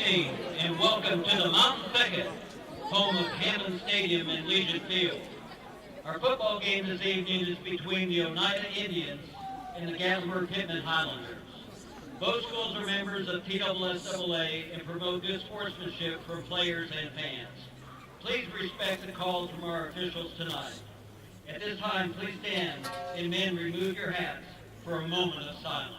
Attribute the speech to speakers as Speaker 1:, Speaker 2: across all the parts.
Speaker 1: evening and welcome to the Mountain Thicket, home of Hammond Stadium and Legion Field. Our football game this evening is between the Oneida Indians and the Gatlinburg-Pittman Highlanders. Both schools are members of TSSAA and promote good sportsmanship for players and fans. Please respect the calls from our officials tonight. At this time, please stand and men remove your hats for a moment of silence.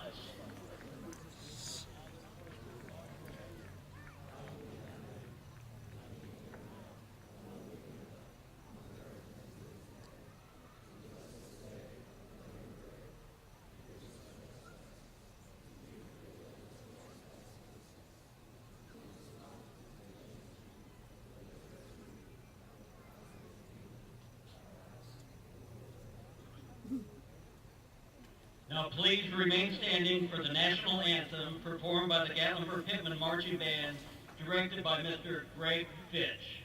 Speaker 1: Now please remain standing for the national anthem performed by the Gatlinburg-Pittman Marching Band, directed by Mr. Greg Fitch.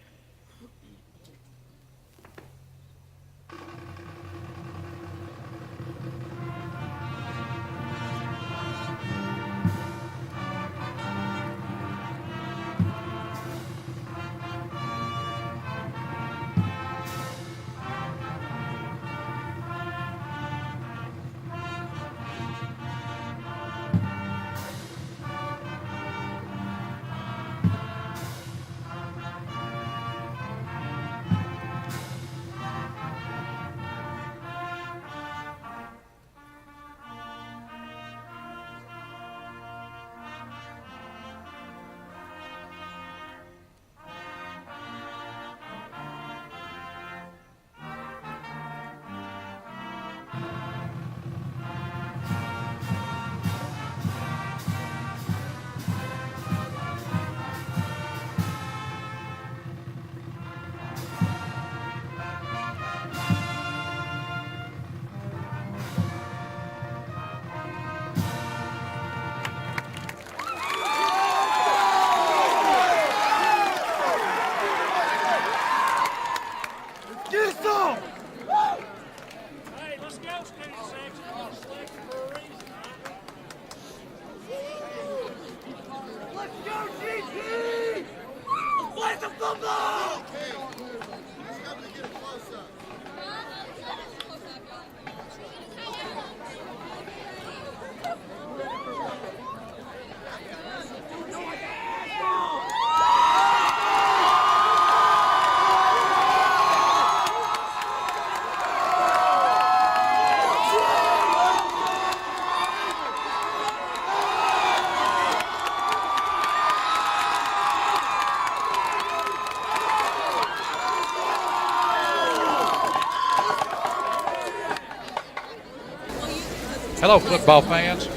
Speaker 2: Hello, football fans.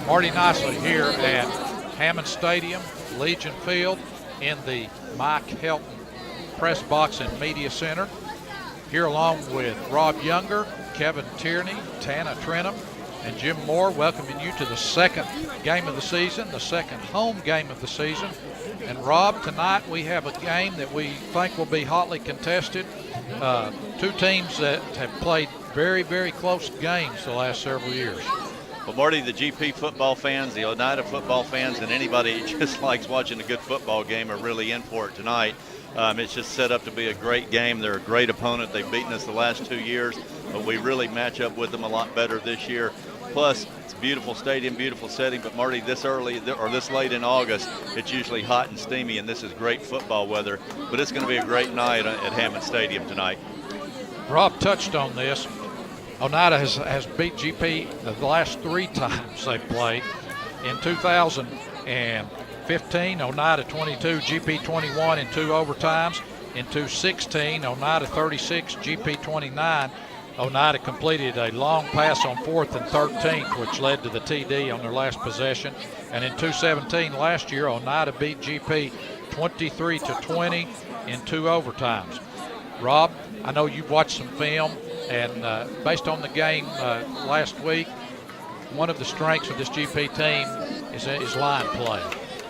Speaker 2: Marty Nicely here at Hammond Stadium, Legion Field, in the Mike Helton Press Box and Media Center. Here along with Rob Younger, Kevin Tierney, Tana Trenum, and Jim Moore, welcoming you to the second game of the season, the second home game of the season. And Rob, tonight we have a game that we think will be hotly contested. Two teams that have played very, very close games the last several years.
Speaker 3: Well, Marty, the GP football fans, the Oneida football fans, and anybody who just likes watching a good football game are really in for it tonight. It's just set up to be a great game. They're a great opponent. They've beaten us the last 2 years, but we really match up with them a lot better this year. Plus, it's a beautiful stadium, beautiful setting, but Marty, this early or this late in August, it's usually hot and steamy, and this is great football weather, but it's going to be a great night at Hammond Stadium tonight. Rob
Speaker 2: touched on this. Oneida has beat GP the last 3 times they've played. In 2015, Oneida 22, GP 21 in 2 overtimes. In 2016, Oneida 36, GP 29. Oneida completed a long pass on 4th and 13th, which led to the TD on their last possession. And in 2017, last year, Oneida beat GP 23-20 in 2 overtimes. Rob, I know you've watched some film, and based on the game last week, one of the strengths of this GP team is line play.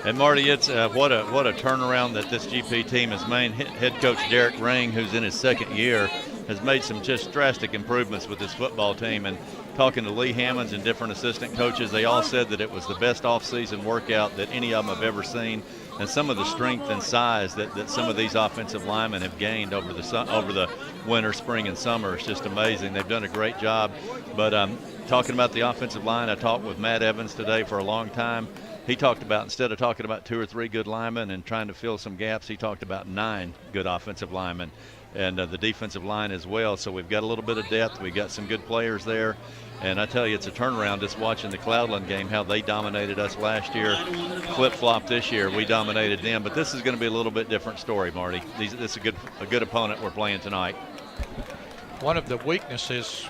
Speaker 3: And Marty, it's what a turnaround that this GP team has made. Head coach Derek Ring, who's in his 2nd year, has made some just drastic improvements with this football team. And talking to Lee Hammonds and different assistant coaches, they all said that it was the best off-season workout that any of them have ever seen. and some of the strength and size that some of these offensive linemen have gained over the winter, spring, and summer is just amazing. They've done a great job. But talking about the offensive line, I talked with Matt Evans today for a long time. He talked about, instead of talking about 2 or 3 good linemen and trying to fill some gaps, he talked about 9 good offensive linemen, and the defensive line as well. So we've got a little bit of depth. We've got some good players there. And I tell you, it's a turnaround just watching the Cloudland game, how they dominated us last year, flip-flop this year. We dominated them. But this is going to be a little bit different story, Marty. This is a good opponent we're playing tonight.
Speaker 2: One of the weaknesses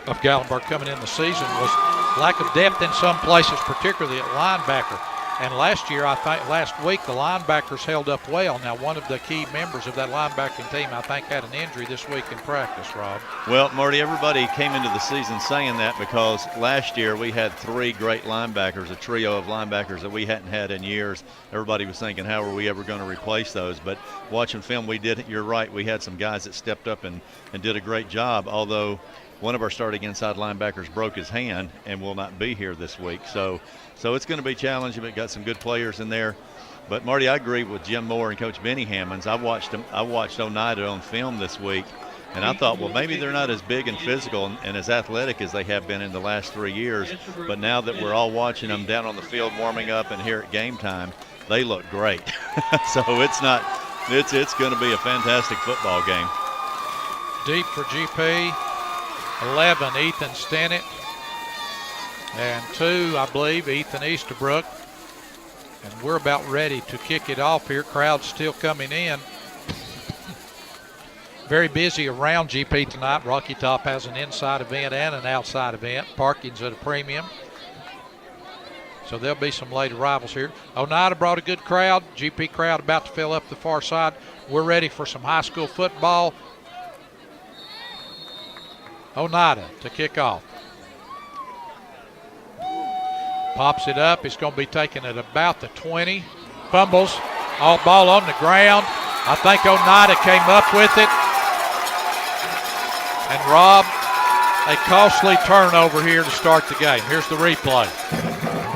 Speaker 2: of Gallenberg coming in the season was lack of depth in some places, particularly at linebacker. And last week, the linebackers held up well. Now, one of the key members of that linebacking team, I think, had an injury this week in practice, Rob.
Speaker 3: Well, Marty, everybody came into the season saying that because last year we had 3 great linebackers, a trio of linebackers that we hadn't had in years. Everybody was thinking, how are we ever going to replace those? But watching film, you're right, we had some guys that stepped up and did a great job, although one of our starting inside linebackers broke his hand and will not be here this week. So it's going to be challenging, but got some good players in there. But, Marty, I agree with Jim Moore and Coach Benny Hammonds. I watched Oneida on film this week, and I thought, well, maybe they're not as big and physical and as athletic as they have been in the last 3 years. But now that we're all watching them down on the field warming up and here at game time, they look great. So it's going to be a fantastic football game.
Speaker 2: Deep for GP, 11, Ethan Stennett. And 2, I believe, Ethan Easterbrook. And we're about ready to kick it off here. Crowd's still coming in. Very busy around GP tonight. Rocky Top has an inside event and an outside event. Parking's at a premium. So there'll be some late arrivals here. Oneida brought a good crowd. GP crowd about to fill up the far side. We're ready for some high school football. Oneida to kick off. Pops it up. He's going to be taking it about the 20. Fumbles. All ball on the ground. I think Oneida came up with it. And Rob, a costly turnover here to start the game. Here's the replay.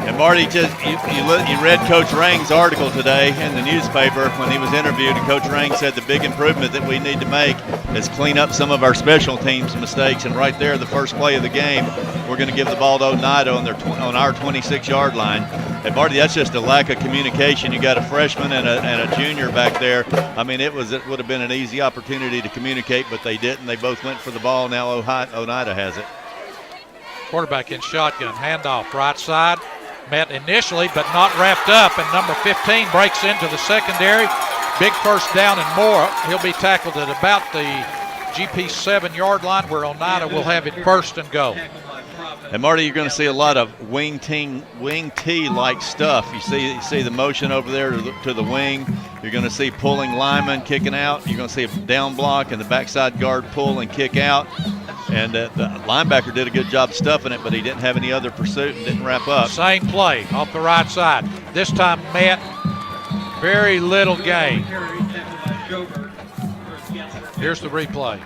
Speaker 3: And Marty, you read Coach Rang's article today in the newspaper when he was interviewed, and Coach Rang said the big improvement that we need to make is clean up some of our special teams mistakes. And right there, the first play of the game, we're going to give the ball to Oneida on our 26-yard line. And Marty, that's just a lack of communication. You got a freshman and a junior back there. I mean, it would have been an easy opportunity to communicate, but they didn't. They both went for the ball. Now Oneida has it.
Speaker 2: Quarterback in shotgun, handoff right side. Met initially, but not wrapped up, and number 15 breaks into the secondary. Big first down and more. He'll be tackled at about the GP 7-yard line, where Oneida will have it first and go.
Speaker 3: And Marty, you're going to see a lot of wing T-like stuff. You see the motion over there to the wing. You're going to see pulling linemen kicking out. You're going to see a down block and the backside guard pull and kick out. And the linebacker did a good job stuffing it, but he didn't have any other pursuit and didn't wrap up.
Speaker 2: Same play off the right side. This time Matt, very little gain. Here's the replay.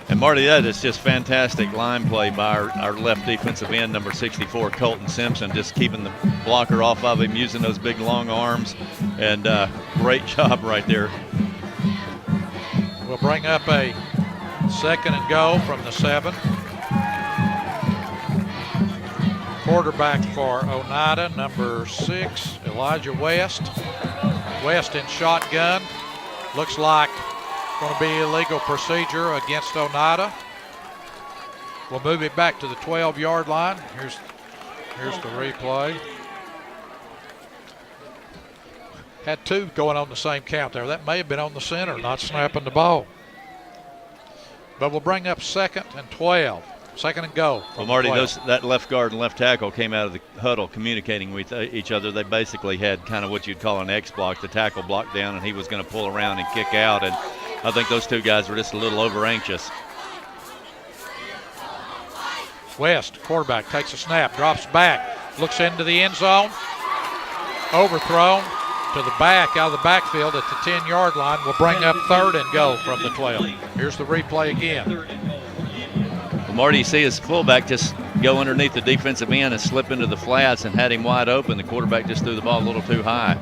Speaker 3: And Marty, that is just fantastic line play by our left defensive end, number 64, Colton Simpson, just keeping the blocker off of him, using those big long arms, and great job right there.
Speaker 2: We'll bring up a second and go from the 7. Quarterback for Oneida, number 6, Elijah West. West in shotgun. Looks like going to be illegal procedure against Oneida. We'll move it back to the 12-yard line. Here's the replay. Had 2 going on the same count there. That may have been on the center, not snapping the ball. But we'll bring up 2nd and 12. 2nd and go.
Speaker 3: Well, Marty, that left guard and left tackle came out of the huddle communicating with each other. They basically had kind of what you'd call an X block. The tackle blocked down, and he was going to pull around and kick out. And I think those 2 guys were just a little over anxious.
Speaker 2: West, quarterback, takes a snap, drops back, looks into the end zone. Overthrown to the back, out of the backfield at the 10-yard line. We'll bring up 3rd and go from the 12. Here's the replay again.
Speaker 3: Marty, you see his fullback just go underneath the defensive end and slip into the flats and had him wide open. The quarterback just threw the ball a little too high.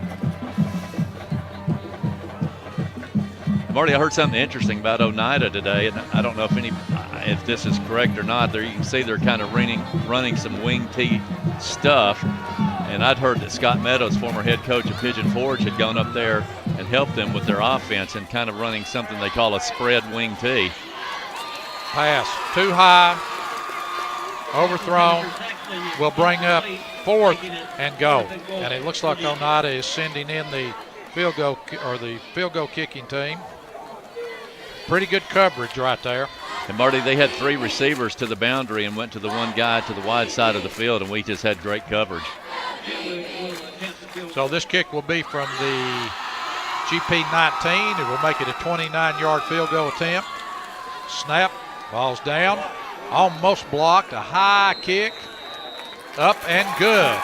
Speaker 3: Marty, I heard something interesting about Oneida today, and I don't know if this is correct or not. There you can see they're kind of running some wing tee stuff, and I'd heard that Scott Meadows, former head coach of Pigeon Forge, had gone up there and helped them with their offense and kind of running something they call a spread wing tee.
Speaker 2: Pass too high, overthrown, will bring up 4th and go. And it looks like Oneida is sending in the field goal kicking team. Pretty good coverage right there.
Speaker 3: And Marty, they had 3 receivers to the boundary and went to the one guy to the wide side of the field, and we just had great coverage.
Speaker 2: So this kick will be from the GP 19. It will make it a 29-yard field goal attempt. Snap, ball's down, almost blocked, a high kick, up and good.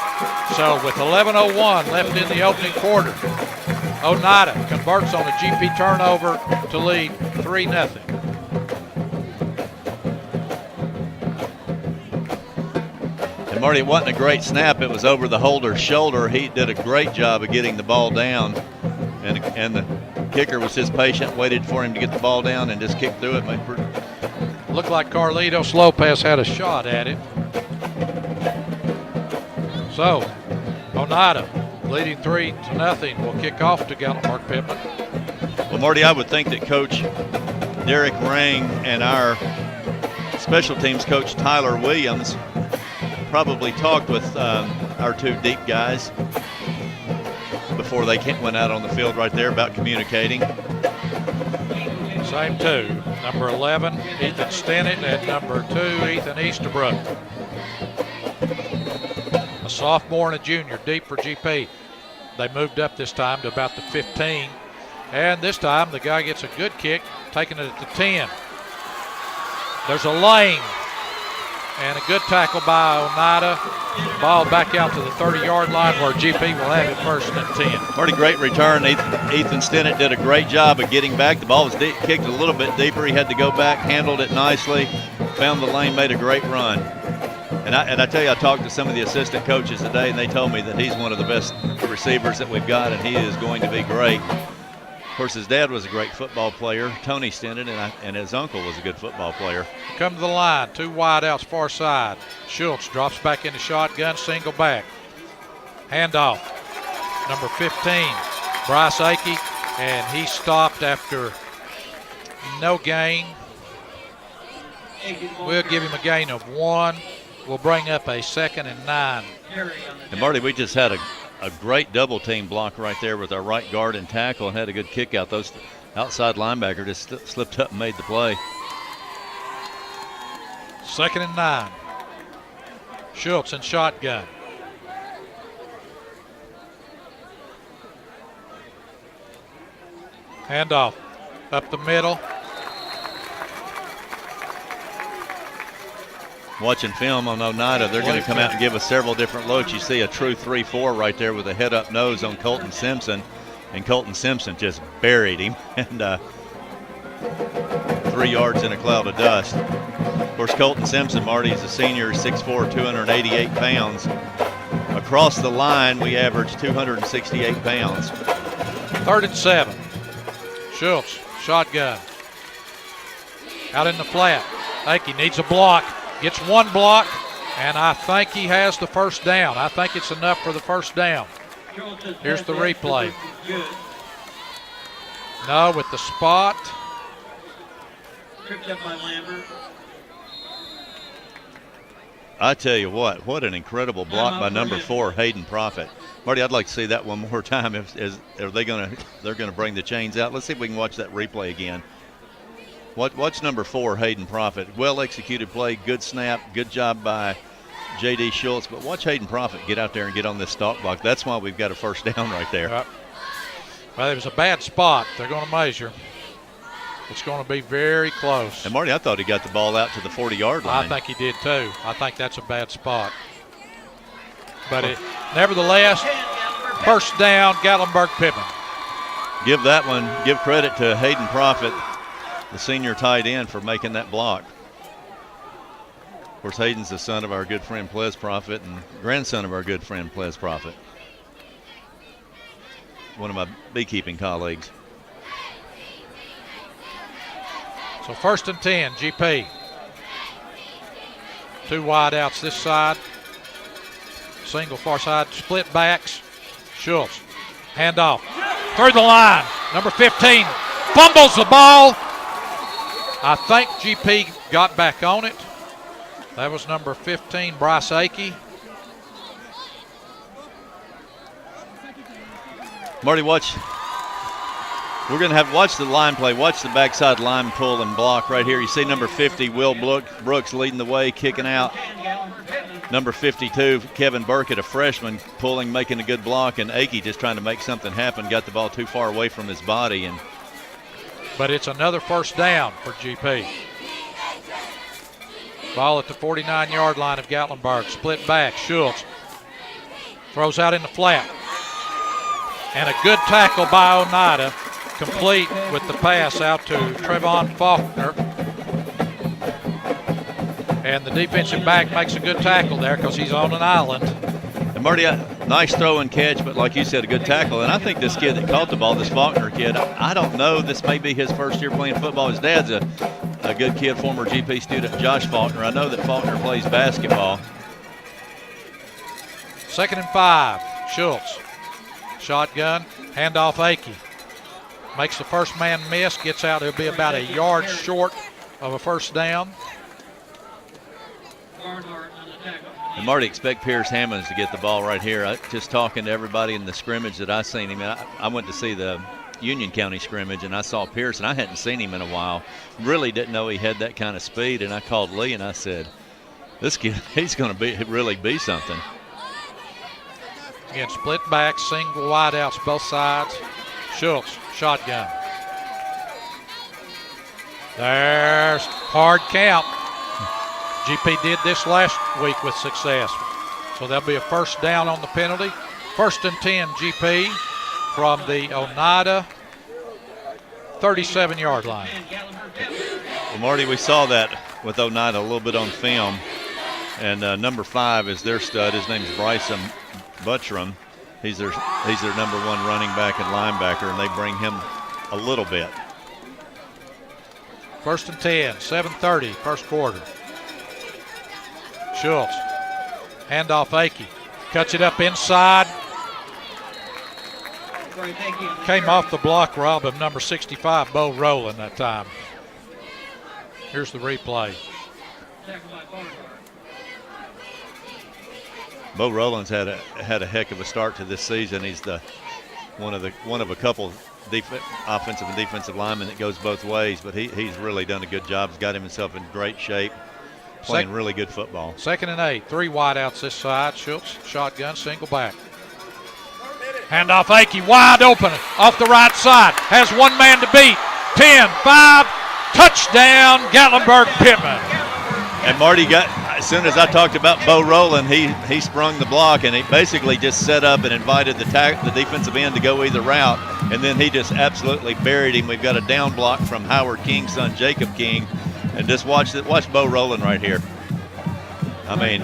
Speaker 2: So with 11:01 left in the opening quarter, Oneida converts on a GP turnover to lead 3-0.
Speaker 3: And Marty, it wasn't a great snap. It was over the holder's shoulder. He did a great job of getting the ball down, and the kicker was just patient, waited for him to get the ball down and just kicked through it.
Speaker 2: Looked like Carlitos Lopez had a shot at it. So Oneida leading 3-0 will kick off to Gatlinburg Pittman.
Speaker 3: Well, Marty, I would think that Coach Derek Rang and our special teams coach Tyler Williams probably talked with our 2 deep guys before they went out on the field right there about communicating.
Speaker 2: Same 2. Number 11, Ethan Stennett, and number 2, Ethan Easterbrook. A sophomore and a junior, deep for GP. They moved up this time to about the 15. And this time the guy gets a good kick, taking it at the 10. There's a lane and a good tackle by Oneida. Ball back out to the 30-yard line where GP will have it 1st and 10.
Speaker 3: Pretty great return. Ethan Stennett did a great job of getting back. The ball was kicked a little bit deeper. He had to go back, handled it nicely, found the lane, made a great run. And I tell you, I talked to some of the assistant coaches today, and they told me that he's one of the best receivers that we've got, and he is going to be great. Of course, his dad was a great football player, Tony Stennett, and his uncle was a good football player.
Speaker 2: Come to the line, 2 wide outs far side. Schultz drops back into shotgun, single back. Handoff, number 15, Bryce Akey, and he stopped after no gain. We'll give him a gain of 1. We'll bring up a 2nd and 9.
Speaker 3: And Marty, we just had a great double team block right there with our right guard and tackle, and had a good kick out. Those outside linebacker just slipped up and made the play.
Speaker 2: 2nd and 9. Schultz in shotgun. Handoff up the middle.
Speaker 3: Watching film on Oneida, they're going to come out and give us several different looks. You see a true 3-4 right there with a head-up nose on Colton Simpson, and Colton Simpson just buried him, and 3 yards in a cloud of dust. Of course, Colton Simpson, Marty, is a senior, 6'4", 288 pounds. Across the line, we averaged 268 pounds.
Speaker 2: 3rd and 7. Schultz, shotgun. Out in the flat. Akey needs a block. Gets 1 block, and I think he has the 1st down. I think it's enough for the 1st down. Here's the replay. No, with the spot.
Speaker 1: Tripped up by Lambert.
Speaker 3: I tell you what an incredible block by number 4, Hayden Profit. Marty, I'd like to see that one more time. They're gonna bring the chains out. Let's see if we can watch that replay again. Watch number 4, Hayden Profit. Well-executed play, good snap, good job by J.D. Schultz. But watch Hayden Profit get out there and get on this stalk block. That's why we've got a 1st down right there.
Speaker 2: Well, it was a bad spot. They're going to measure. It's going to be very close.
Speaker 3: And, Marty, I thought he got the ball out to the 40-yard line.
Speaker 2: I think he did, too. I think that's a bad spot. But nevertheless, 1st down, Gatlinburg Pittman.
Speaker 3: Give credit to Hayden Profit, the senior tight end, for making that block. Of course, Hayden's the son of our good friend Ples Prophet and grandson of our good friend Ples Prophet. One of my beekeeping colleagues.
Speaker 2: So 1st and 10, GP. 2 wide outs this side. Single far side, split backs. Schultz, handoff. Through the line, number 15, fumbles the ball. I think GP got back on it. That was number 15, Bryce Akey.
Speaker 3: Marty, watch. We're going to have watch the line play. Watch the backside line pull and block right here. You see number 50, Will Brooks leading the way, kicking out. Number 52, Kevin Burkett, a freshman, pulling, making a good block, and Akey just trying to make something happen. Got the ball too far away from his body.
Speaker 2: But it's another 1st down for GP. Ball at the 49-yard line of Gatlinburg. Split back. Schultz throws out in the flat. And a good tackle by Oneida, complete with the pass out to Trevon Faulkner. And the defensive back makes a good tackle there because he's on an island.
Speaker 3: And Marty, nice throw and catch, but like you said, a good tackle. And I think this kid that caught the ball, this Faulkner kid, I don't know, this may be his first year playing football. His dad's a good kid, former GP student, Josh Faulkner. I know that Faulkner plays basketball.
Speaker 2: 2nd and 5, Schultz. Shotgun, handoff Akey. Makes the first man miss, gets out. He'll be about a yard short of a 1st down.
Speaker 3: And Marty, expect Pierce Hammonds to get the ball right here. Just talking to everybody in the scrimmage that I seen him. I went to see the Union County scrimmage, and I saw Pierce, and I hadn't seen him in a while. Really didn't know he had that kind of speed, and I called Lee, and I said, this kid, he's going to really be something.
Speaker 2: Again, split back, single wide outs both sides. Schultz, shotgun. There's hard count. GP did this last week with success. So there'll be a 1st down on the penalty. 1st and 10, GP from the Oneida 37-yard line.
Speaker 3: Well, Marty, we saw that with Oneida a little bit on film. And number 5 is their stud. His name's Bryson Buttram. He's their number 1 running back and linebacker, and they bring him a little bit.
Speaker 2: 1st and 10, 7:30, 1st quarter. Schultz, handoff Akey, cuts it up inside. Came off the block, Rob, of number 65, Bo Rowland that time. Here's the replay.
Speaker 3: Bo Rowland's had a heck of a start to this season. He's one of a couple offensive and defensive linemen that goes both ways, but he's really done a good job. He's got himself in great shape, playing really good football.
Speaker 2: 2nd and 8, 3 wide outs this side. Schultz, shotgun, single back. Handoff Akey, wide open off the right side. Has 1 man to beat. 10, 5, touchdown, Gatlinburg Pittman.
Speaker 3: And Marty as soon as I talked about Bo Rowland, he sprung the block, and he basically just set up and invited the defensive end to go either route, and then he just absolutely buried him. We've got a down block from Howard King's son, Jacob King, and just watch Bo Rowland right here. I mean,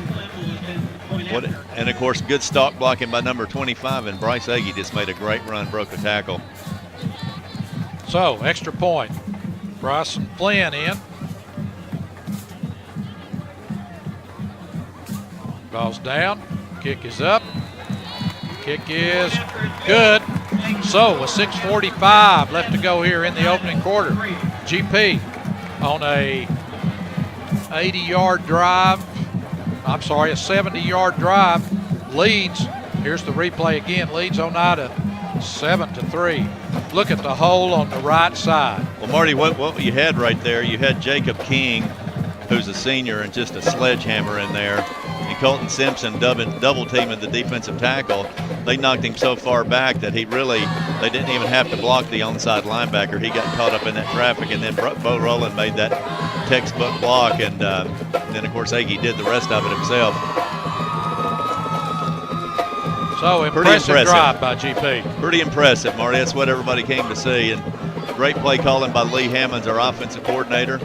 Speaker 3: and of course, good stalk blocking by number 25, and Bryce Agee just made a great run, broke a tackle.
Speaker 2: So, extra point. Bryson Flynn in. Ball's down. Kick is up. Kick is good. So, with 6:45 left to go here in the opening quarter, GP on a 80-yard drive. I'm sorry, a 70-yard drive leads. Here's the replay again. Leads Oneida 7-3. Look at the hole on the right side.
Speaker 3: Well, Marty, what you had right there, you had Jacob King, who's a senior, and just a sledgehammer in there. And Colton Simpson double teaming the defensive tackle. They knocked him so far back that they didn't even have to block the onside linebacker. He got caught up in that traffic, and then Bo Rowland made that textbook block, and then, of course, Agee did the rest of it himself.
Speaker 2: So, impressive drive by GP.
Speaker 3: Pretty impressive, Marty. That's what everybody came to see. And great play calling by Lee Hammonds, our offensive coordinator.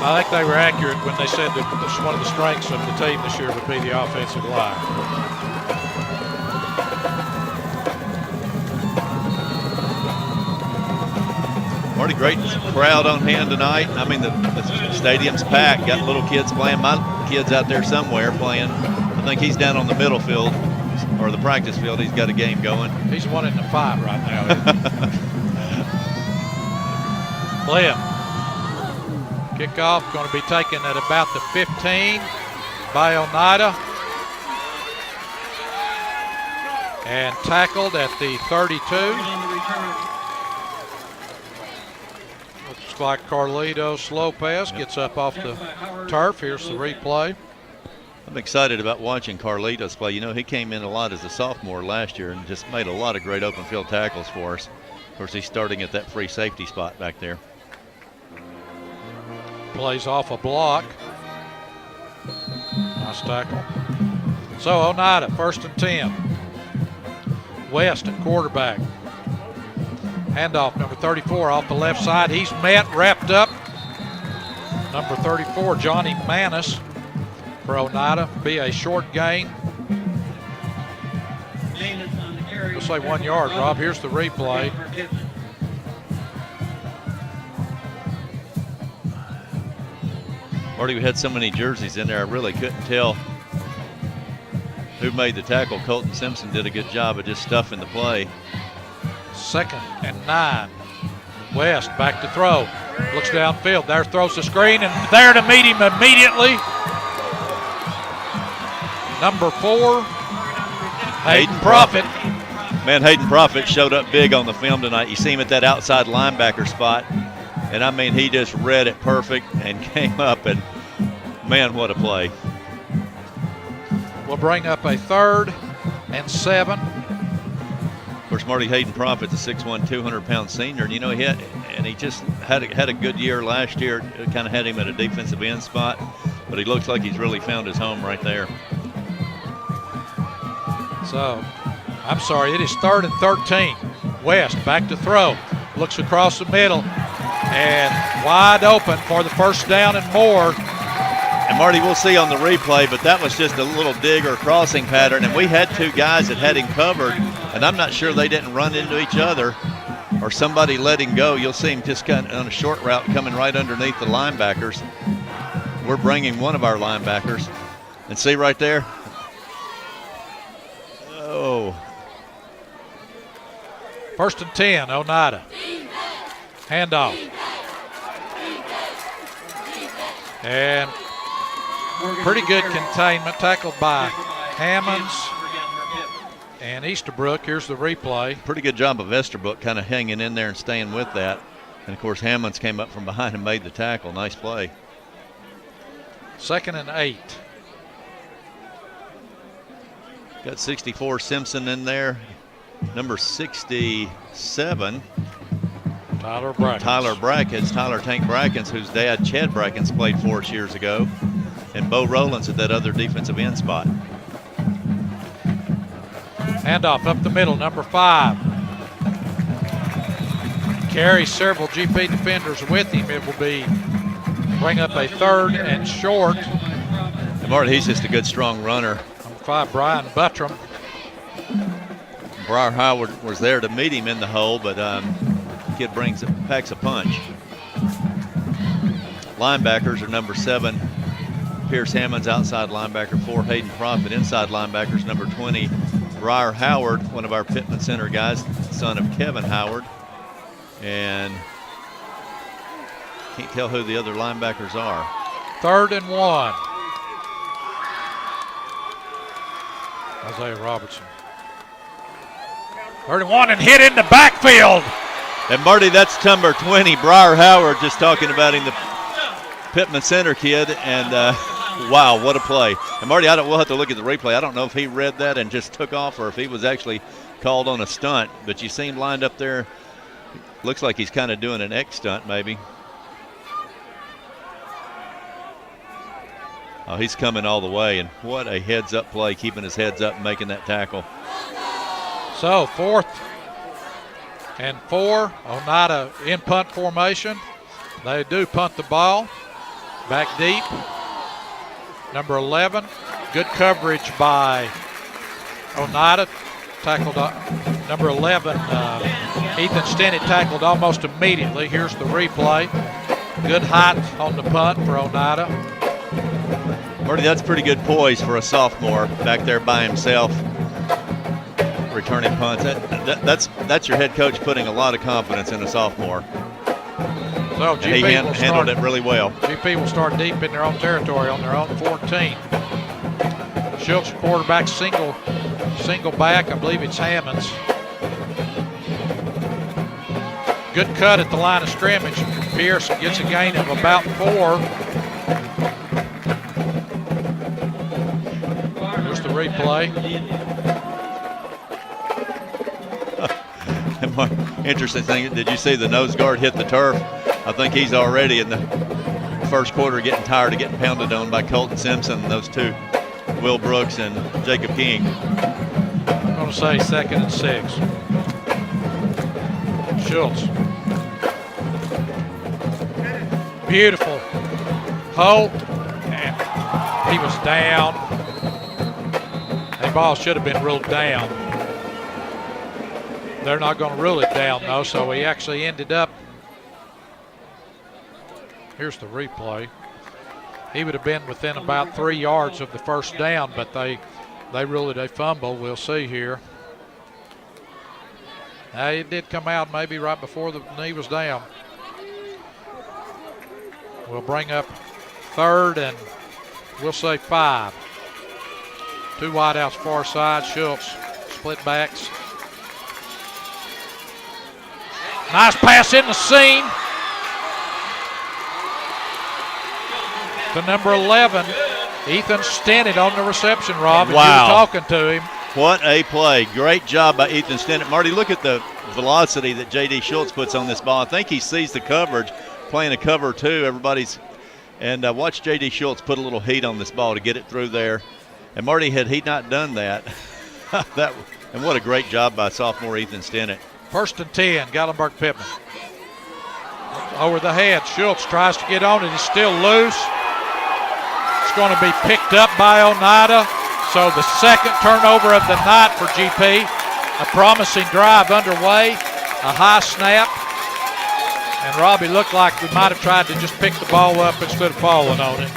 Speaker 2: I think they were accurate when they said that one of the strengths of the team this year would be the offensive line.
Speaker 3: Marty, great crowd on hand tonight. I mean, the stadium's packed. Got little kids playing. My kid's out there somewhere playing. I think he's down on the middle field or the practice field. He's got a game going.
Speaker 2: He's 1 in the 5 right now. Blim. Kickoff going to be taken at about the 15 by Oneida. And tackled at the 32. Looks like Carlitos Lopez gets up off the turf. Here's the replay.
Speaker 3: I'm excited about watching Carlitos play. You know, he came in a lot as a sophomore last year and just made a lot of great open field tackles for us. Of course, he's starting at that free safety spot back there.
Speaker 2: Plays off a block. Nice tackle. So Oneida, 1st and 10. West at quarterback. Handoff, number 34 off the left side. He's wrapped up. Number 34, Johnny Manis for Oneida. Be a short gain. We'll say 1 yard, Rob. Here's the replay.
Speaker 3: Marty, we had so many jerseys in there, I really couldn't tell who made the tackle. Colton Simpson did a good job of just stuffing the play.
Speaker 2: 2nd and 9. West back to throw. Looks downfield. There throws the screen, and there to meet him immediately. Number 4, Hayden Profit.
Speaker 3: Man, Hayden Profit showed up big on the film tonight. You see him at that outside linebacker spot. And I mean, he just read it perfect and came up, and man, what a play.
Speaker 2: We'll bring up a 3rd and 7.
Speaker 3: Of course, Marty, Hayden Profit's a 6'1", 200-pound senior, and you know, he just had a good year last year. It kind of had him at a defensive end spot, but he looks like he's really found his home right there.
Speaker 2: So, I'm sorry, it is 3rd and 13. West back to throw. Looks across the middle. And wide open for the 1st down and more.
Speaker 3: And Marty, we'll see on the replay, but that was just a little dig or crossing pattern, and we had 2 guys that had him covered, and I'm not sure they didn't run into each other or somebody let him go. You'll see him just kind of on a short route coming right underneath the linebackers. We're bringing one of our linebackers, and see right there. Oh.
Speaker 2: 1st and 10, Oneida. Handoff. And pretty good containment, tackled by Hammonds and Easterbrook. Here's the replay.
Speaker 3: Pretty good job of Easterbrook kind of hanging in there and staying with that. And, of course, Hammonds came up from behind and made the tackle. Nice play.
Speaker 2: 2nd and 8.
Speaker 3: Got 64 Simpson in there. Number 67.
Speaker 2: Tyler Brackens.
Speaker 3: Tyler Tank Brackens, whose dad, Chad Brackens, played for us years ago. And Bo Rowlands at that other defensive end spot.
Speaker 2: Handoff up the middle, number 5. Carries several GP defenders with him. It will bring up a 3rd and short.
Speaker 3: And Marty, he's just a good, strong runner.
Speaker 2: Number 5, Brian Buttram.
Speaker 3: Briar Howard was there to meet him in the hole, but kid packs a punch. Linebackers are number 7, Pierce Hammonds, outside linebacker. 4, Hayden Profit. Inside linebackers, number 20, Briar Howard, one of our Pittman Center guys, son of Kevin Howard. And can't tell who the other linebackers are.
Speaker 2: 3rd and 1. Isaiah Robertson. 3rd and 1 and hit in the backfield.
Speaker 3: And Marty, that's number 20, Briar Howard, just talking about him, the Pittman Center kid, and wow, what a play. And Marty, we'll have to look at the replay. I don't know if he read that and just took off or if he was actually called on a stunt, but you see him lined up there. Looks like he's kind of doing an X stunt maybe. Oh, he's coming all the way, and what a heads-up play, keeping his heads up and making that tackle.
Speaker 2: So 4th and 4, Oneida in punt formation. They do punt the ball. Back deep. Number 11. Good coverage by Oneida. Tackled number 11. Ethan Stinnett tackled almost immediately. Here's the replay. Good height on the punt for Oneida.
Speaker 3: Marty, that's pretty good poise for a sophomore back there by himself, returning punts. That's your head coach putting a lot of confidence in a sophomore.
Speaker 2: So
Speaker 3: and he handled it really well.
Speaker 2: GP will start deep in their own territory on their own 14. Schultz quarterback single back. I believe it's Hammonds. Good cut at the line of scrimmage. Pearson gets a gain of about 4. Here's the replay.
Speaker 3: Interesting thing, did you see the nose guard hit the turf? I think he's already in the first quarter getting tired of getting pounded on by Colton Simpson and those two, Will Brooks and Jacob King.
Speaker 2: I'm going to say 2nd and 6. Schultz. Beautiful hole. And he was down. That ball should have been ruled down. They're not going to rule it down, though, so he actually ended up. Here's the replay. He would have been within about 3 yards of the first down, but they ruled it a fumble. We'll see here. It did come out maybe right before the knee was down. We'll bring up 3rd and we'll say 5. 2 wideouts far side. Schultz split backs. Nice pass in the seam to number 11, Ethan Stinnett on the reception, Rob.
Speaker 3: Wow.
Speaker 2: And you were talking to him.
Speaker 3: What a play. Great job by Ethan Stinnett. Marty, look at the velocity that J.D. Schultz puts on this ball. I think he sees the coverage, playing a cover 2. And watch J.D. Schultz put a little heat on this ball to get it through there. And Marty, had he not done that, and what a great job by sophomore Ethan Stinnett.
Speaker 2: 1st and 10, Gallenberg Pittman. Over the head, Schultz tries to get on it. He's still loose. It's going to be picked up by Oneida. So the 2nd turnover of the night for GP. A promising drive underway. A high snap. And Robbie looked like we might have tried to just pick the ball up instead of falling on it.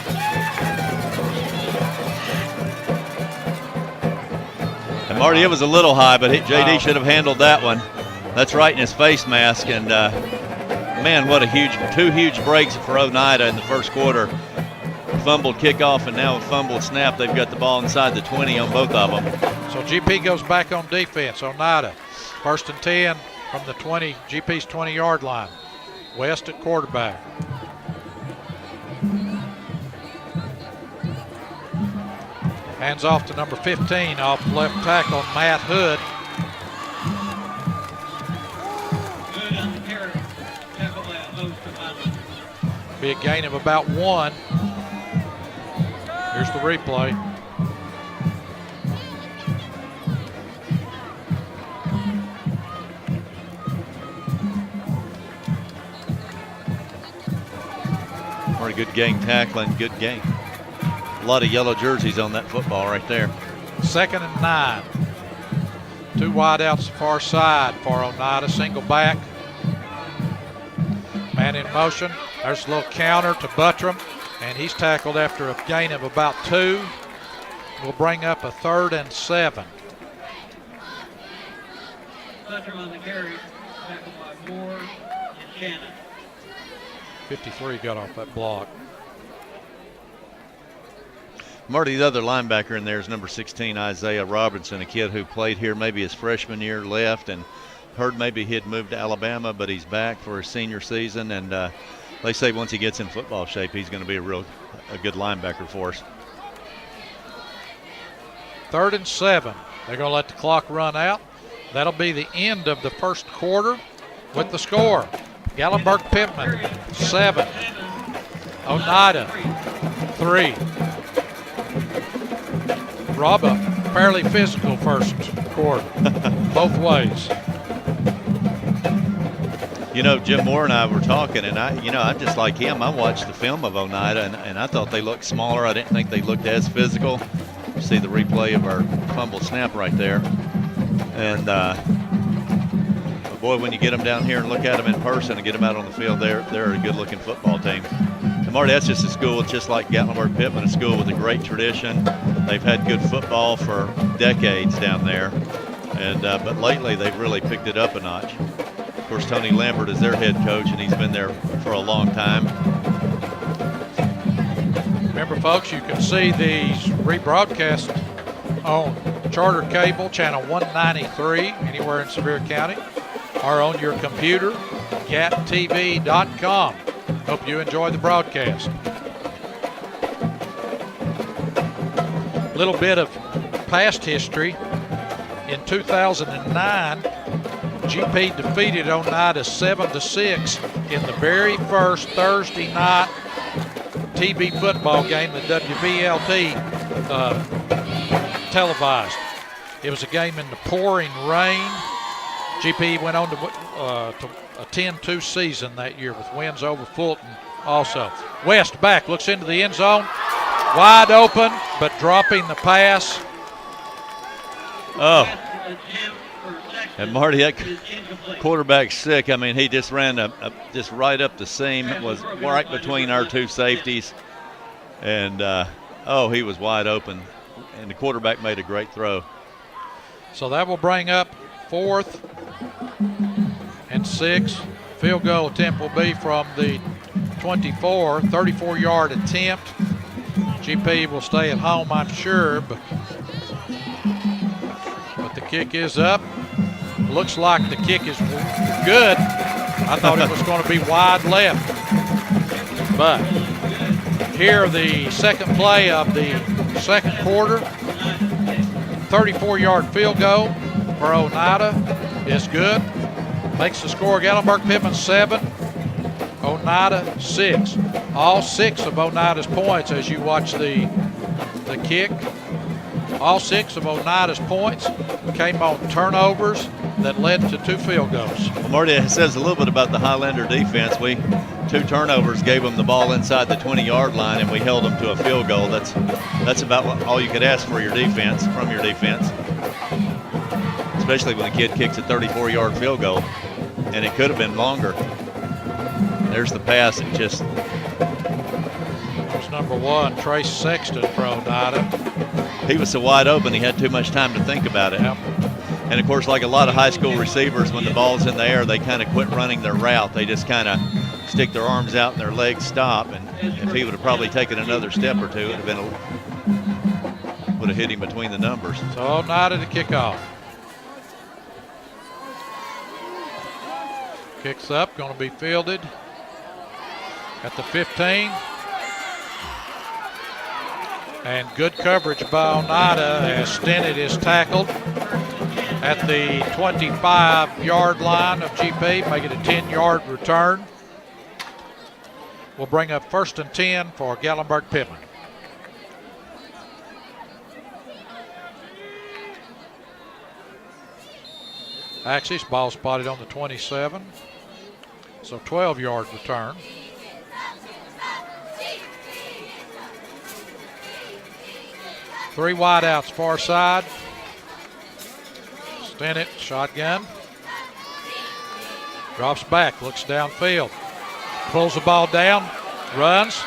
Speaker 3: And Marty, it was a little high, but JD should have handled that one. That's right in his face mask. And man, what a two huge breaks for Oneida in the first quarter. Fumbled kickoff and now a fumbled snap. They've got the ball inside the 20 on both of them.
Speaker 2: So GP goes back on defense. Oneida, 1st and 10 from the 20, GP's 20-yard line. West at quarterback. Hands off to number 15 off left tackle, Matt Hood. Be a gain of about 1. Here's the replay.
Speaker 3: Very good gang tackling, good game. A lot of yellow jerseys on that football right there.
Speaker 2: 2nd and 9. 2 wideouts far side for Oneida, single back. Man in motion. There's a little counter to Buttram, and he's tackled after a gain of about 2. We'll bring up a 3rd and 7.
Speaker 1: Buttram on the carry, tackled by Moore and Shannon.
Speaker 2: 53 got off that block.
Speaker 3: Marty, the other linebacker in there is number 16, Isaiah Robinson, a kid who played here maybe his freshman year, left, and heard maybe he had moved to Alabama, but he's back for his senior season. And they say once he gets in football shape, he's going to be a good linebacker for us.
Speaker 2: 3rd and 7. They're going to let the clock run out. That'll be the end of the first quarter with the score. Gallenberg Pittman, 7. Oneida, 3. Rob, a fairly physical first quarter, both ways.
Speaker 3: You know, Jim Moore and I were talking, and I'm just like him. I watched the film of Oneida, and I thought they looked smaller. I didn't think they looked as physical. You see the replay of our fumble snap right there. And, boy, when you get them down here and look at them in person and get them out on the field, they're a good-looking football team. And, Marty, that's just a school, just like Gatlinburg-Pittman, a school with a great tradition. They've had good football for decades down there. And but lately they've really picked it up a notch. Of course, Tony Lambert is their head coach, and he's been there for a long time.
Speaker 2: Remember, folks, you can see these rebroadcasts on Charter Cable, channel 193, anywhere in Sevier County, or on your computer, gattv.com. Hope you enjoy the broadcast. A little bit of past history. In 2009, GP defeated Oneida 7-6 in the very first Thursday night TV football game that WVLT televised. It was a game in the pouring rain. GP went on to a 10-2 season that year with wins over Fulton also. West back, looks into the end zone. Wide open, but dropping the pass.
Speaker 3: Oh. And Marty, that quarterback's sick. I mean, he just ran just right up the seam. It was right between our two safeties. And, he was wide open. And the quarterback made a great throw.
Speaker 2: So that will bring up 4th and 6. Field goal attempt will be from the 24, 34-yard attempt. GP will stay at home, I'm sure, but the kick is up. Looks like the kick is good. I thought it was going to be wide left. But here the second play of the second quarter. 34-yard field goal for Oneida is good. Makes the score Gatlinburg-Pittman 7, Oneida 6. All 6 of Oneida's points, as you watch the kick, all 6 of Oneida's points came on turnovers that led to 2 field goals.
Speaker 3: Well, Marty, it says a little bit about the Highlander defense. 2 turnovers gave them the ball inside the 20-yard line, and we held them to a field goal. That's about all you could ask for your defense, from your defense, especially when the kid kicks a 34-yard field goal, and it could have been longer. There's the pass. It just...
Speaker 2: There's number 1, Trace Sexton for Oneida.
Speaker 3: He was so wide open, he had too much time to think about it.
Speaker 2: Yep.
Speaker 3: And, of course, like a lot of high school receivers, when the ball's in the air, they kind of quit running their route. They just kind of stick their arms out and their legs stop. And if he would have probably taken another step or two, it would have hit him between the numbers.
Speaker 2: So Oneida to kick off. Kicks up, going to be fielded at the 15. And good coverage by Oneida as Stennett is tackled at the 25-yard line of GP, make it a 10-yard return. We'll bring up 1st and 10 for Gatlinburg-Pittman. Axis, ball spotted on the 27. So 12-yard return. Three wideouts far side. Stennett, shotgun. Drops back, looks downfield. Pulls the ball down, runs.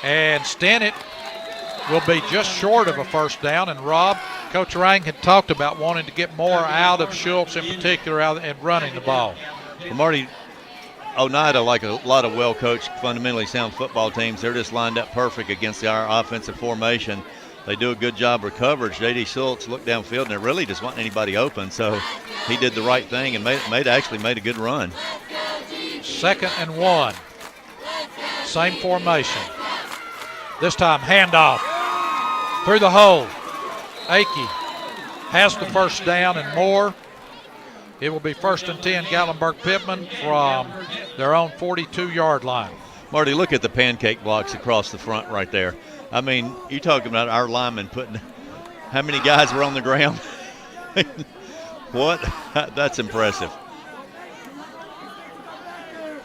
Speaker 2: And Stennett will be just short of a first down. And Rob, Coach Rang had talked about wanting to get more out of Schultz in particular and running the ball.
Speaker 3: Well, Marty, Oneida, like a lot of well-coached, fundamentally sound football teams, they're just lined up perfect against our offensive formation. They do a good job of coverage. J.D. Schultz looked downfield, and there really just wasn't anybody open, so he did the right thing and actually made a good run.
Speaker 2: 2nd and 1. Same formation. This time, handoff through the hole. Akey has the first down and more. It will be 1st and 10 Gatlinburg-Pittman from their own 42-yard line.
Speaker 3: Marty, look at the pancake blocks across the front right there. I mean, you're talking about our linemen putting – how many guys were on the ground? What? That's impressive.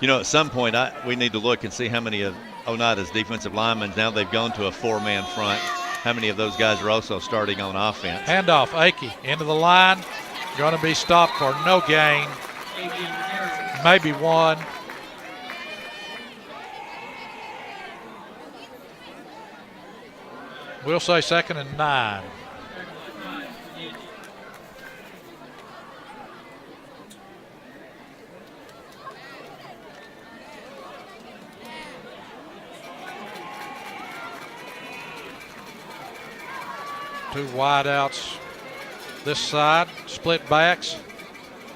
Speaker 3: You know, at some point, we need to look and see how many of Oneida's defensive linemen, now they've gone to a 4-man front, how many of those guys are also starting on offense.
Speaker 2: Handoff, Akey into the line. Going to be stopped for no gain. Maybe one. We'll say 2nd and 9. Two wideouts this side, split backs.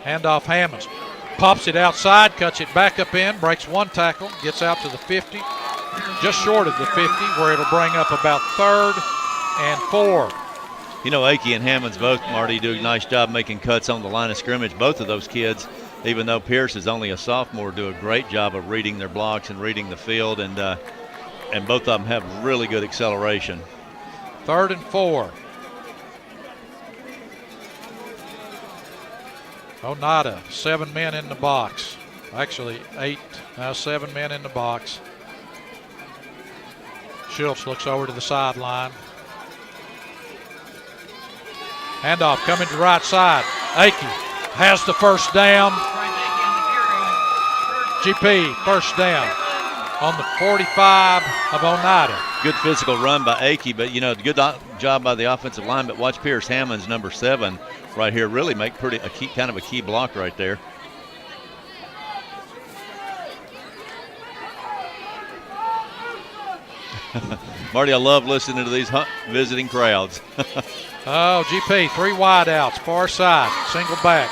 Speaker 2: Handoff Hammonds. Pops it outside, cuts it back up in, breaks one tackle, gets out to the 50, just short of the 50, where it'll bring up about 3rd and 4.
Speaker 3: You know, Akey and Hammonds both, Marty, do a nice job making cuts on the line of scrimmage. Both of those kids, even though Pierce is only a sophomore, do a great job of reading their blocks and reading the field, and both of them have really good acceleration.
Speaker 2: 3rd and 4. Oneida, 7 men in the box. Actually, 8, now 7 men in the box. Schultz looks over to the sideline. Handoff coming to the right side. Akey has the first down. GP, first down on the 45 of Oneida.
Speaker 3: Good physical run by Akey, but, you know, good job by the offensive line. But watch Pierce Hammonds, number 7, right here, really make kind of a key block right there. Marty, I love listening to these visiting crowds.
Speaker 2: Oh, GP, 3 wideouts, far side, single back.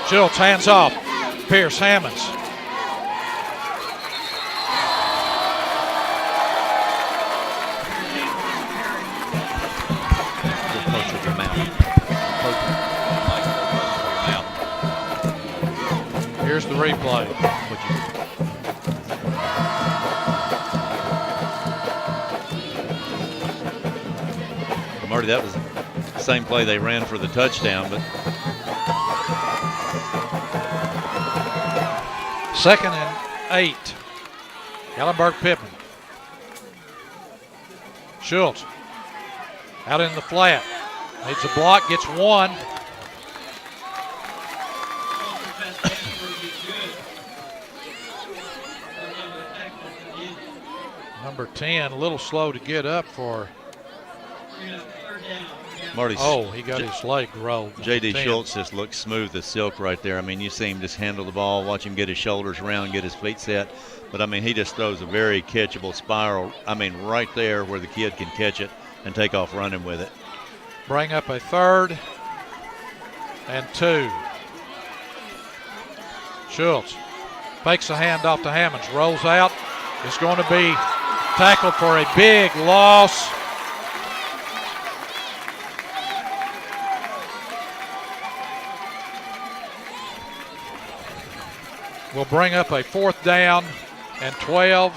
Speaker 2: Schultz hands off. Pierce Hammonds. Here's the replay.
Speaker 3: Marty, that was the same play they ran for the touchdown, but
Speaker 2: 2nd and 8. Gallenberg-Pittman. Schultz out in the flat. Needs a block, gets one. Number 10, a little slow to get up for
Speaker 3: Marty.
Speaker 2: Oh, he got his leg rolled.
Speaker 3: J.D. Schultz just looks smooth as silk right there. I mean, you see him just handle the ball, watch him get his shoulders around, get his feet set. But, I mean, he just throws a very catchable spiral. I mean, right there where the kid can catch it and take off running with it.
Speaker 2: Bring up a 3rd and 2. Schultz fakes a handoff to Hammonds, rolls out. It's going to be tackled for a big loss. We'll bring up a 4th down and 12.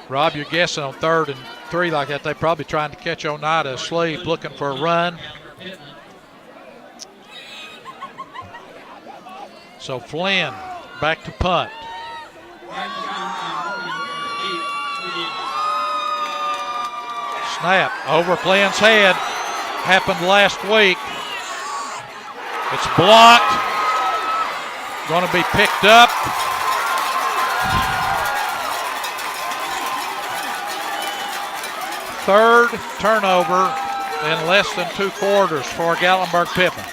Speaker 2: Rob, you're guessing on 3rd and 3 like that, they're probably trying to catch Oneida asleep, looking for a run. So Flynn back to punt. Snap over Flynn's head. Happened last week. It's blocked. Going to be picked up. Third turnover in less than 2 quarters for Gallenberg-Pittman.